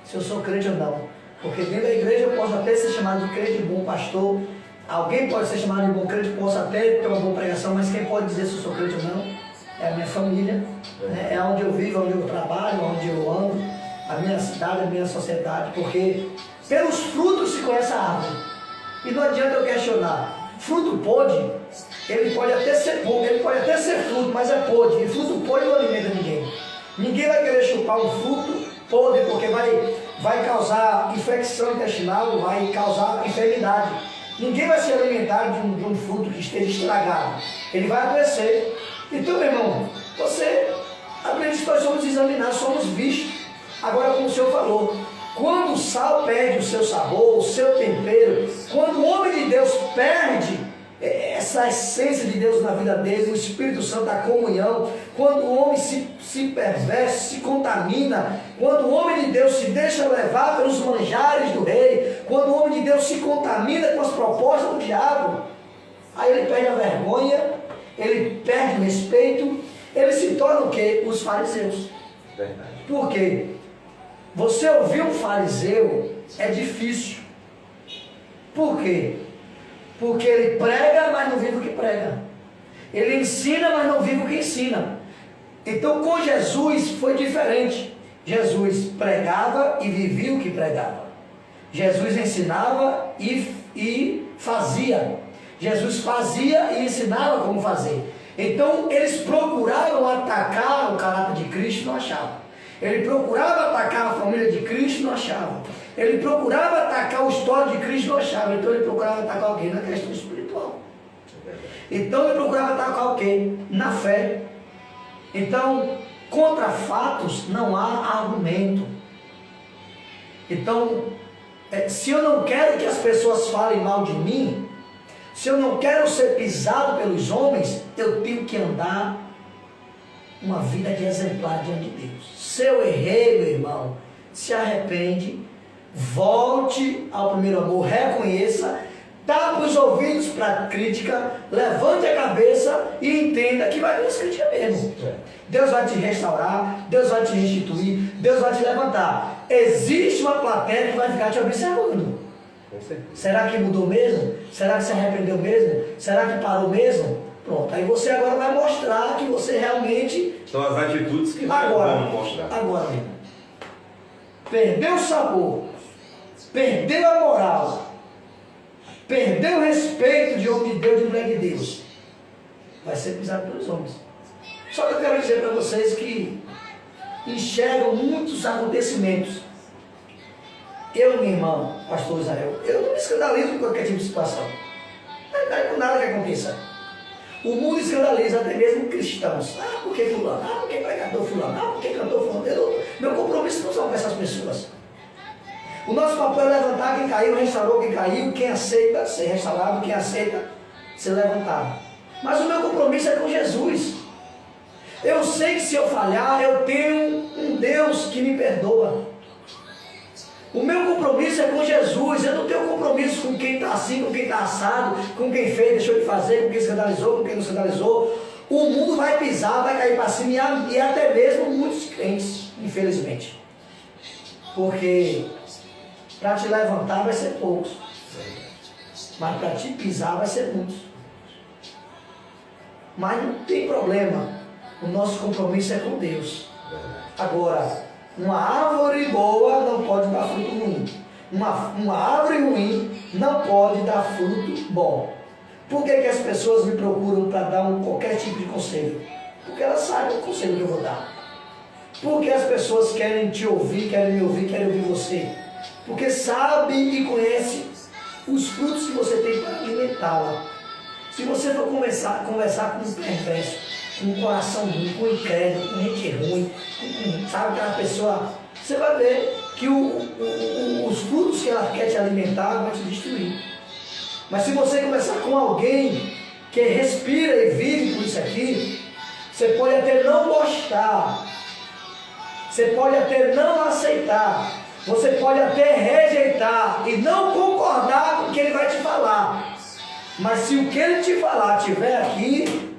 se eu sou crente ou não. Porque dentro da igreja eu posso até ser chamado de crente, bom pastor. Alguém pode ser chamado de bom crente, posso até ter uma boa pregação, mas quem pode dizer se eu sou crente ou não é a minha família, né? É onde eu vivo, onde eu trabalho, onde eu ando, a minha cidade, a minha sociedade, porque pelos frutos se conhece a árvore. E não adianta eu questionar. Fruto podre, ele pode até ser bom, ele pode até ser fruto, mas é podre, e fruto podre não alimenta ninguém. Ninguém vai querer chupar um fruto podre, porque vai causar infecção intestinal, vai causar enfermidade. Ninguém vai se alimentar de um fruto que esteja estragado. Ele vai adoecer. Então, meu irmão, você aprende que nós somos examinados, somos vistos. Agora, como o senhor falou, quando o sal perde o seu sabor, o seu tempero, quando o homem de Deus perde essa essência de Deus na vida dele, o Espírito Santo, a comunhão, quando o homem se perverte, se contamina, quando o homem de Deus se deixa levar pelos manjares do rei, quando o homem de Deus se contamina com as propostas do diabo, aí ele perde a vergonha, ele perde o respeito, ele se torna o quê? Os fariseus. Verdade. Por quê? Você ouvir um fariseu é difícil. Por quê? Porque ele prega, mas não vive o que prega. Ele ensina, mas não vive o que ensina. Então com Jesus foi diferente. Jesus pregava e vivia o que pregava. Jesus ensinava e fazia. Jesus fazia e ensinava como fazer. Então eles procuraram atacar o caráter de Cristo e não achavam. Ele procurava atacar a família de Cristo e não achava. Ele procurava atacar o histórico de Cristo e não achava. Então ele procurava atacar alguém na questão espiritual. Então ele procurava atacar alguém na fé. Então, contra fatos não há argumento. Então, se eu não quero que as pessoas falem mal de mim, se eu não quero ser pisado pelos homens, eu tenho que andar uma vida de exemplar diante de Deus. Se eu errei, meu irmão, se arrepende, volte ao primeiro amor, reconheça, tape os ouvidos para a crítica, levante a cabeça e entenda que vai vir as críticas mesmo. Deus vai te restaurar, Deus vai te restituir, Deus vai te levantar. Existe uma plateia que vai ficar te observando. Será que mudou mesmo? Será que se arrependeu mesmo? Será que parou mesmo? Pronto, aí você agora vai mostrar que você realmente... São as atitudes que vão mostrar. Agora, meu irmão, perdeu o sabor, perdeu a moral, perdeu o respeito de homem de Deus e de mulher de Deus, vai ser pisado pelos homens. Só que eu quero dizer para vocês que enxergam muitos acontecimentos. Eu, meu irmão, pastor Israel, eu não me escandalizo com qualquer tipo de situação. Não é com nada que aconteça. O mundo escandaliza até mesmo cristãos. Ah, por que fulano? Ah, por que pregador fulano? Ah, por que cantor fulano? Meu compromisso não são com essas pessoas. O nosso papel é levantar quem caiu, restaurar quem caiu, quem aceita ser restaurado, quem aceita ser levantado. Mas o meu compromisso é com Jesus. Eu sei que se eu falhar, eu tenho um Deus que me perdoa. O meu compromisso é com Jesus. Eu não tenho compromisso com quem está assim, com quem está assado, com quem fez, deixou de fazer, com quem escandalizou, com quem não escandalizou. O mundo vai pisar, vai cair para cima e até mesmo muitos crentes, infelizmente. Porque para te levantar vai ser poucos, mas para te pisar vai ser muitos. Mas não tem problema. O nosso compromisso é com Deus. Agora, uma árvore boa não pode dar fruto ruim. Uma árvore ruim não pode dar fruto bom. Por que as pessoas me procuram para dar qualquer tipo de conselho? Porque elas sabem o conselho que eu vou dar. Porque as pessoas querem te ouvir, querem me ouvir, querem ouvir você. Porque sabem e conhecem os frutos que você tem para alimentá-la. Se você for conversar com um perverso, com um coração ruim, com um incrédulo, com gente ruim, sabe, aquela pessoa, você vai ver que os frutos que ela quer te alimentar vão te destruir. Mas se você conversar com alguém que respira e vive por isso aqui, você pode até não gostar, você pode até não aceitar, você pode até rejeitar e não concordar com o que ele vai te falar. Mas se o que ele te falar estiver aqui,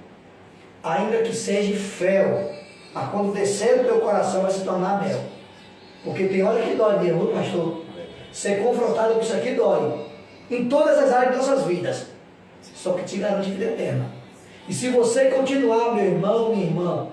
ainda que seja fel, mas quando descer do teu coração vai se tornar mel. Porque tem hora que dói mesmo, pastor. Ser confrontado com isso aqui dói. Em todas as áreas de nossas vidas. Só que te garante vida eterna. E se você continuar, meu irmão, minha irmã,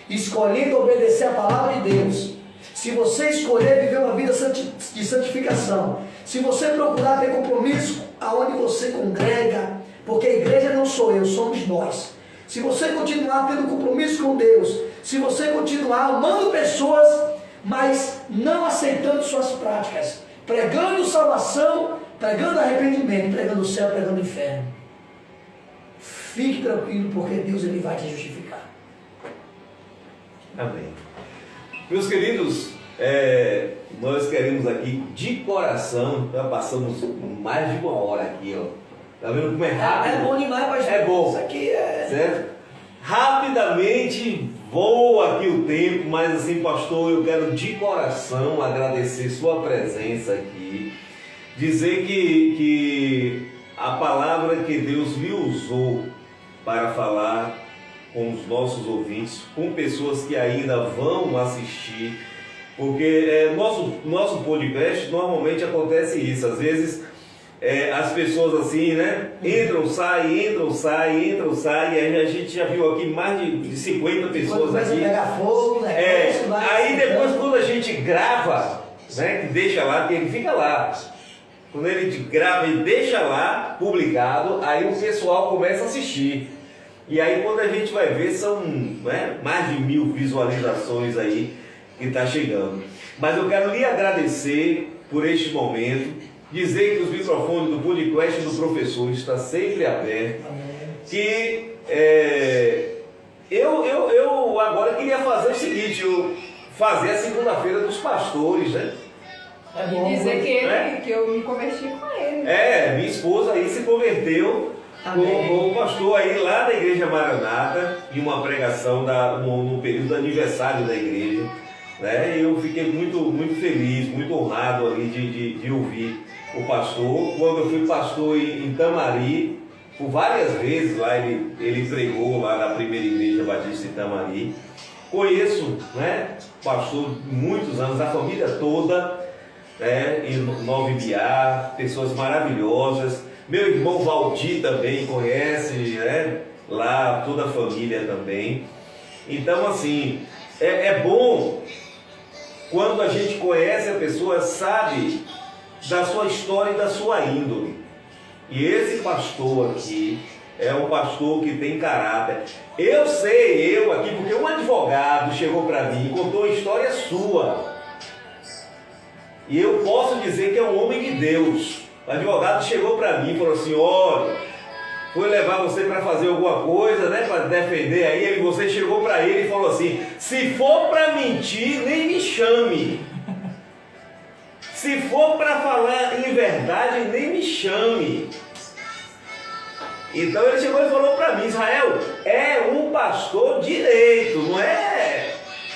escolhendo obedecer a palavra de Deus, se você escolher viver uma vida de santificação, se você procurar ter compromisso aonde você congrega, porque a igreja não sou eu, somos nós. Se você continuar tendo compromisso com Deus, se você continuar amando pessoas, mas não aceitando suas práticas, pregando salvação, pregando arrependimento, pregando o céu, pregando o inferno, fique tranquilo, porque Deus ele vai te justificar. Amém. Meus queridos, Nós queremos aqui de coração, já passamos mais de 1 hora aqui, ó. Tá vendo como é rápido? É bom demais, pastor. É bom. Isso aqui é... Certo? Rapidamente voa aqui o tempo, mas assim, pastor, eu quero de coração agradecer sua presença aqui, dizer que a palavra que Deus me usou para falar com os nossos ouvintes, com pessoas que ainda vão assistir, porque nosso podcast normalmente acontece isso, às vezes as pessoas assim, né, entram, saem, e aí a gente já viu aqui mais de 50 pessoas começa aqui. a pegar fogo, né? Aí depois quando a gente grava, né, que deixa lá, que ele fica lá. Quando ele grava e deixa lá, publicado, aí o pessoal começa a assistir. E aí quando a gente vai ver, são, né, mais de 1000 visualizações aí que está chegando. Mas eu quero lhe agradecer por este momento, dizer que os microfones do podcast do professor estão sempre abertos, que eu agora queria fazer o seguinte, fazer a segunda-feira dos pastores, né? É bom, E dizer né? que eu me converti com ele. Minha esposa aí se converteu com o pastor aí lá da Igreja Maranata, em uma pregação no período do aniversário da igreja, né? E eu fiquei muito feliz, muito honrado ali de ouvir o pastor. Quando eu fui pastor em Itamari, por várias vezes lá ele pregou lá na primeira igreja batista em Itamari. Conheço, né, pastor muitos anos, a família toda, né, em Nova Ibiá, pessoas maravilhosas. Meu irmão Valdir também conhece, né, lá toda a família também. Então assim, é bom quando a gente conhece a pessoa, sabe da sua história e da sua índole. E esse pastor aqui é um pastor que tem caráter. Eu aqui, porque um advogado chegou para mim e contou a história sua. E eu posso dizer que é um homem de Deus. O advogado chegou para mim e falou assim: olha, foi levar você para fazer alguma coisa, né, para defender aí, você chegou para ele e falou assim: se for para mentir, nem me chame. Se for para falar em verdade, nem me chame. Então ele chegou e falou para mim: Israel, é um pastor direito, não é?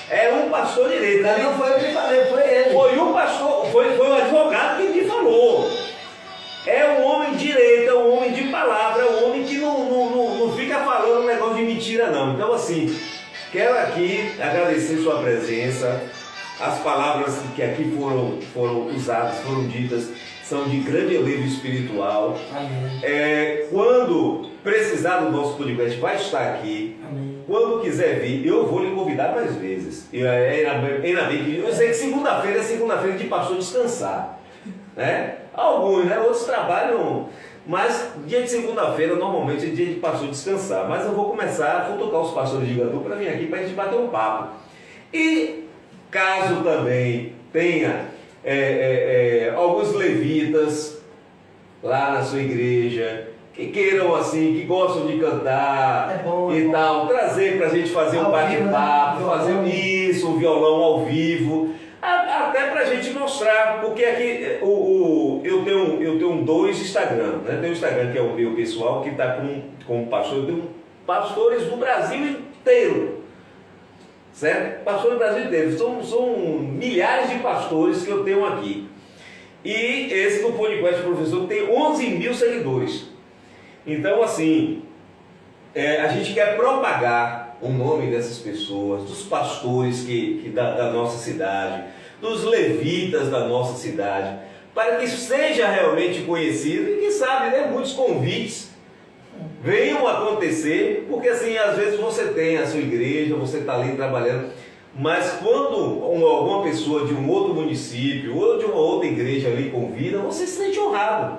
É um pastor direito. Não foi eu que falei, foi ele. Foi um pastor, foi um advogado que me falou. É um homem direito, é um homem de palavra, é um homem que não fica falando um negócio de mentira não. Então assim, quero aqui agradecer sua presença. As palavras que aqui foram usadas, foram ditas, são de grande elevo espiritual. Amém. Quando precisar do nosso podcast, vai estar aqui. Amém. Quando quiser vir, eu vou lhe convidar mais vezes. Eu sei que segunda-feira é segunda-feira de pastor descansar, né? Alguns, né? Outros trabalham, mas dia de segunda-feira normalmente é dia de pastor descansar. Mas eu vou começar a tocar os pastores de Gatu para vir aqui para a gente bater um papo. E caso também tenha alguns levitas lá na sua igreja que queiram assim, que gostam de cantar tal, trazer para a gente fazer um bate-papo, fazer um violão ao vivo, até para a gente mostrar, porque aqui eu tenho 2 Instagram, né? Tem o Instagram que é o meu pessoal, que está com pastor, eu tenho pastores do Brasil inteiro. Certo? Pastores do Brasil inteiro. São milhares de pastores que eu tenho aqui. E esse do podcast professor tem 11 mil seguidores. Então assim, a gente quer propagar o nome dessas pessoas, dos pastores da nossa cidade, dos levitas da nossa cidade, para que isso seja realmente conhecido e quem sabe, né, muitos convites venham acontecer, porque assim, às vezes você tem a sua igreja, você está ali trabalhando, mas quando alguma pessoa de um outro município ou de uma outra igreja ali convida, você se sente honrado,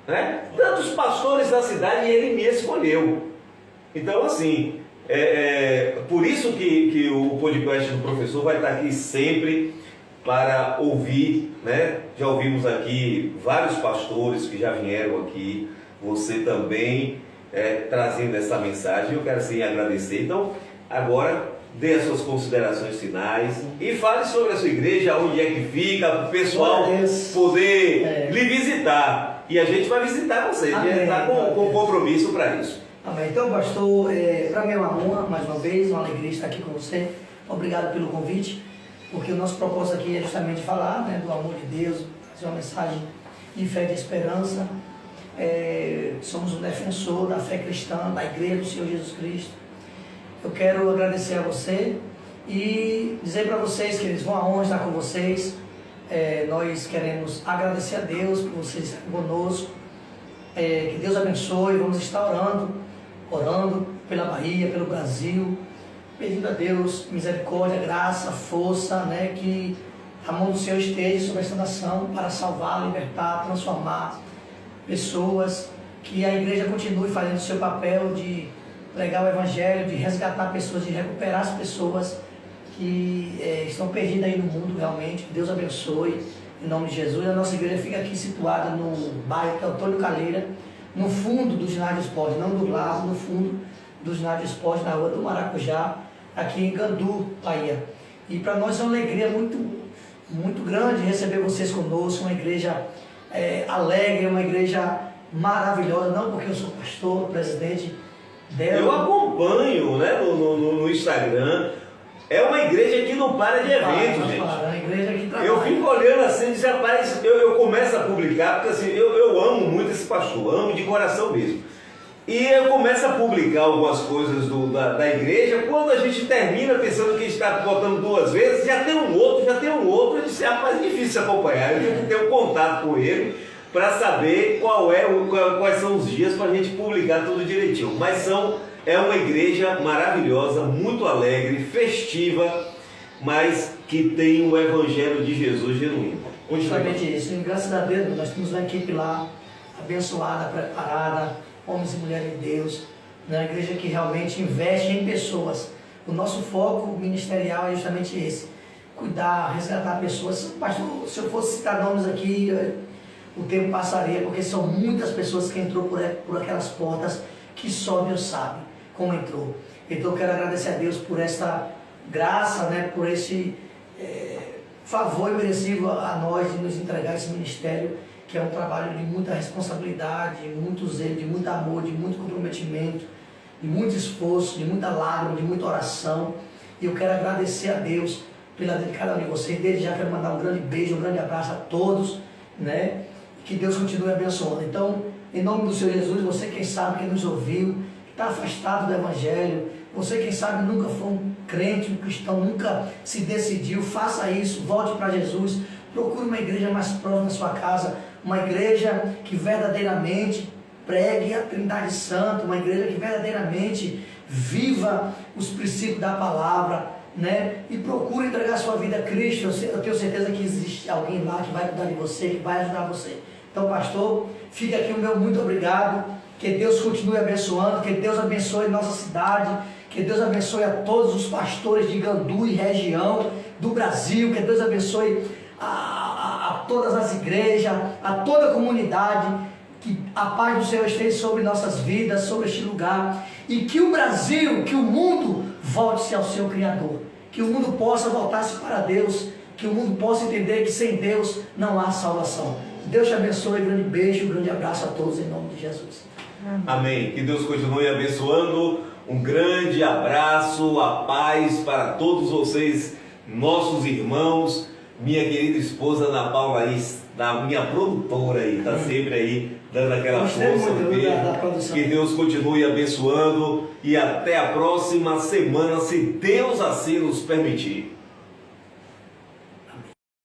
né? Tantos pastores da cidade, ele me escolheu. Então assim, por isso que o podcast do professor vai estar aqui sempre para ouvir, né? Já ouvimos aqui vários pastores que já vieram aqui, você também trazendo essa mensagem. Eu quero assim agradecer. Então agora dê as suas considerações finais e fale sobre a sua igreja, onde é que fica, para o pessoal poder lhe visitar. E a gente vai visitar vocês, a gente está com compromisso para isso. Amém. Então, pastor, para mim é uma honra, mais uma vez, uma alegria estar aqui com você. Obrigado pelo convite, porque o nosso propósito aqui é justamente falar, né, do amor de Deus, fazer uma mensagem de fé e de esperança. Somos um defensor da fé cristã, da igreja do Senhor Jesus Cristo. Eu quero agradecer a você e dizer para vocês que eles vão aonde estar com vocês. Nós queremos agradecer a Deus por vocês estarem conosco. Que Deus abençoe. Vamos estar orando pela Bahia, pelo Brasil, pedindo a Deus misericórdia, graça, força, né, que a mão do Senhor esteja sobre esta nação para salvar, libertar, transformar pessoas, que a igreja continue fazendo o seu papel de pregar o evangelho, de resgatar pessoas, de recuperar as pessoas que estão perdidas aí no mundo realmente. Que Deus abençoe, em nome de Jesus. A nossa igreja fica aqui situada no bairro Antônio Calheira, no fundo do ginásio esporte, não do lado, no fundo do ginásio esporte, na rua do Maracujá, aqui em Gandu, Bahia. E para nós é uma alegria muito grande receber vocês conosco, uma igreja alegre, uma igreja maravilhosa, não porque eu sou pastor, presidente dela. Eu acompanho, né, no Instagram. É uma igreja que não para de eventos, gente. Uma igreja que trabalha. Eu fico olhando assim, diz, rapaz, eu começo a publicar, porque assim, eu amo muito esse pastor, amo de coração mesmo. E eu começo a publicar algumas coisas da igreja. Quando a gente termina pensando que está botando 2 vezes, já tem um outro. Eu disse, rapaz, é difícil acompanhar. Eu tenho que ter um contato com ele para saber quais são os dias para a gente publicar tudo direitinho. Mas é uma igreja maravilhosa, muito alegre, festiva, mas que tem o Evangelho de Jesus genuíno. Justamente isso. E graças a Deus, nós temos uma equipe lá, abençoada, preparada, homens e mulheres de Deus, uma igreja que realmente investe em pessoas. O nosso foco ministerial é justamente esse: cuidar, resgatar pessoas. Pastor, se eu fosse citar nomes aqui, o tempo passaria, porque são muitas pessoas que entrou por aquelas portas que só Deus sabe como entrou. Então eu quero agradecer a Deus por esta graça, né, por esse favor imerecido a nós de nos entregar esse ministério, que é um trabalho de muita responsabilidade, de muito zelo, de muito amor, de muito comprometimento, de muito esforço, de muita lágrima, de muita oração. E eu quero agradecer a Deus pela vida de cada um de vocês. Desde já quero mandar um grande beijo, um grande abraço a todos, né? Que Deus continue abençoando. Então, em nome do Senhor Jesus, você quem sabe, quem nos ouviu, está afastado do Evangelho, você quem sabe nunca foi um crente, um cristão, nunca se decidiu, faça isso, volte para Jesus, procure uma igreja mais próxima da sua casa, uma igreja que verdadeiramente pregue a Trindade Santa, uma igreja que verdadeiramente viva os princípios da palavra, né? E procure entregar a sua vida a Cristo. Eu tenho certeza que existe alguém lá que vai cuidar de você, que vai ajudar você. Então, pastor, fica aqui o meu muito obrigado. Que Deus continue abençoando, que Deus abençoe nossa cidade, que Deus abençoe a todos os pastores de Gandu e região do Brasil, que Deus abençoe a todas as igrejas, a toda a comunidade, que a paz do Senhor esteja sobre nossas vidas, sobre este lugar, e que o Brasil, que o mundo volte-se ao seu Criador, que o mundo possa voltar-se para Deus, que o mundo possa entender que sem Deus não há salvação. Deus te abençoe, grande beijo, grande abraço a todos em nome de Jesus. Amém. Que Deus continue abençoando. Um grande abraço, a paz para todos vocês, nossos irmãos. Minha querida esposa Ana Paula aí, da minha produtora aí, está sempre aí dando aquela força. Que Deus continue abençoando e até a próxima semana, se Deus assim nos permitir.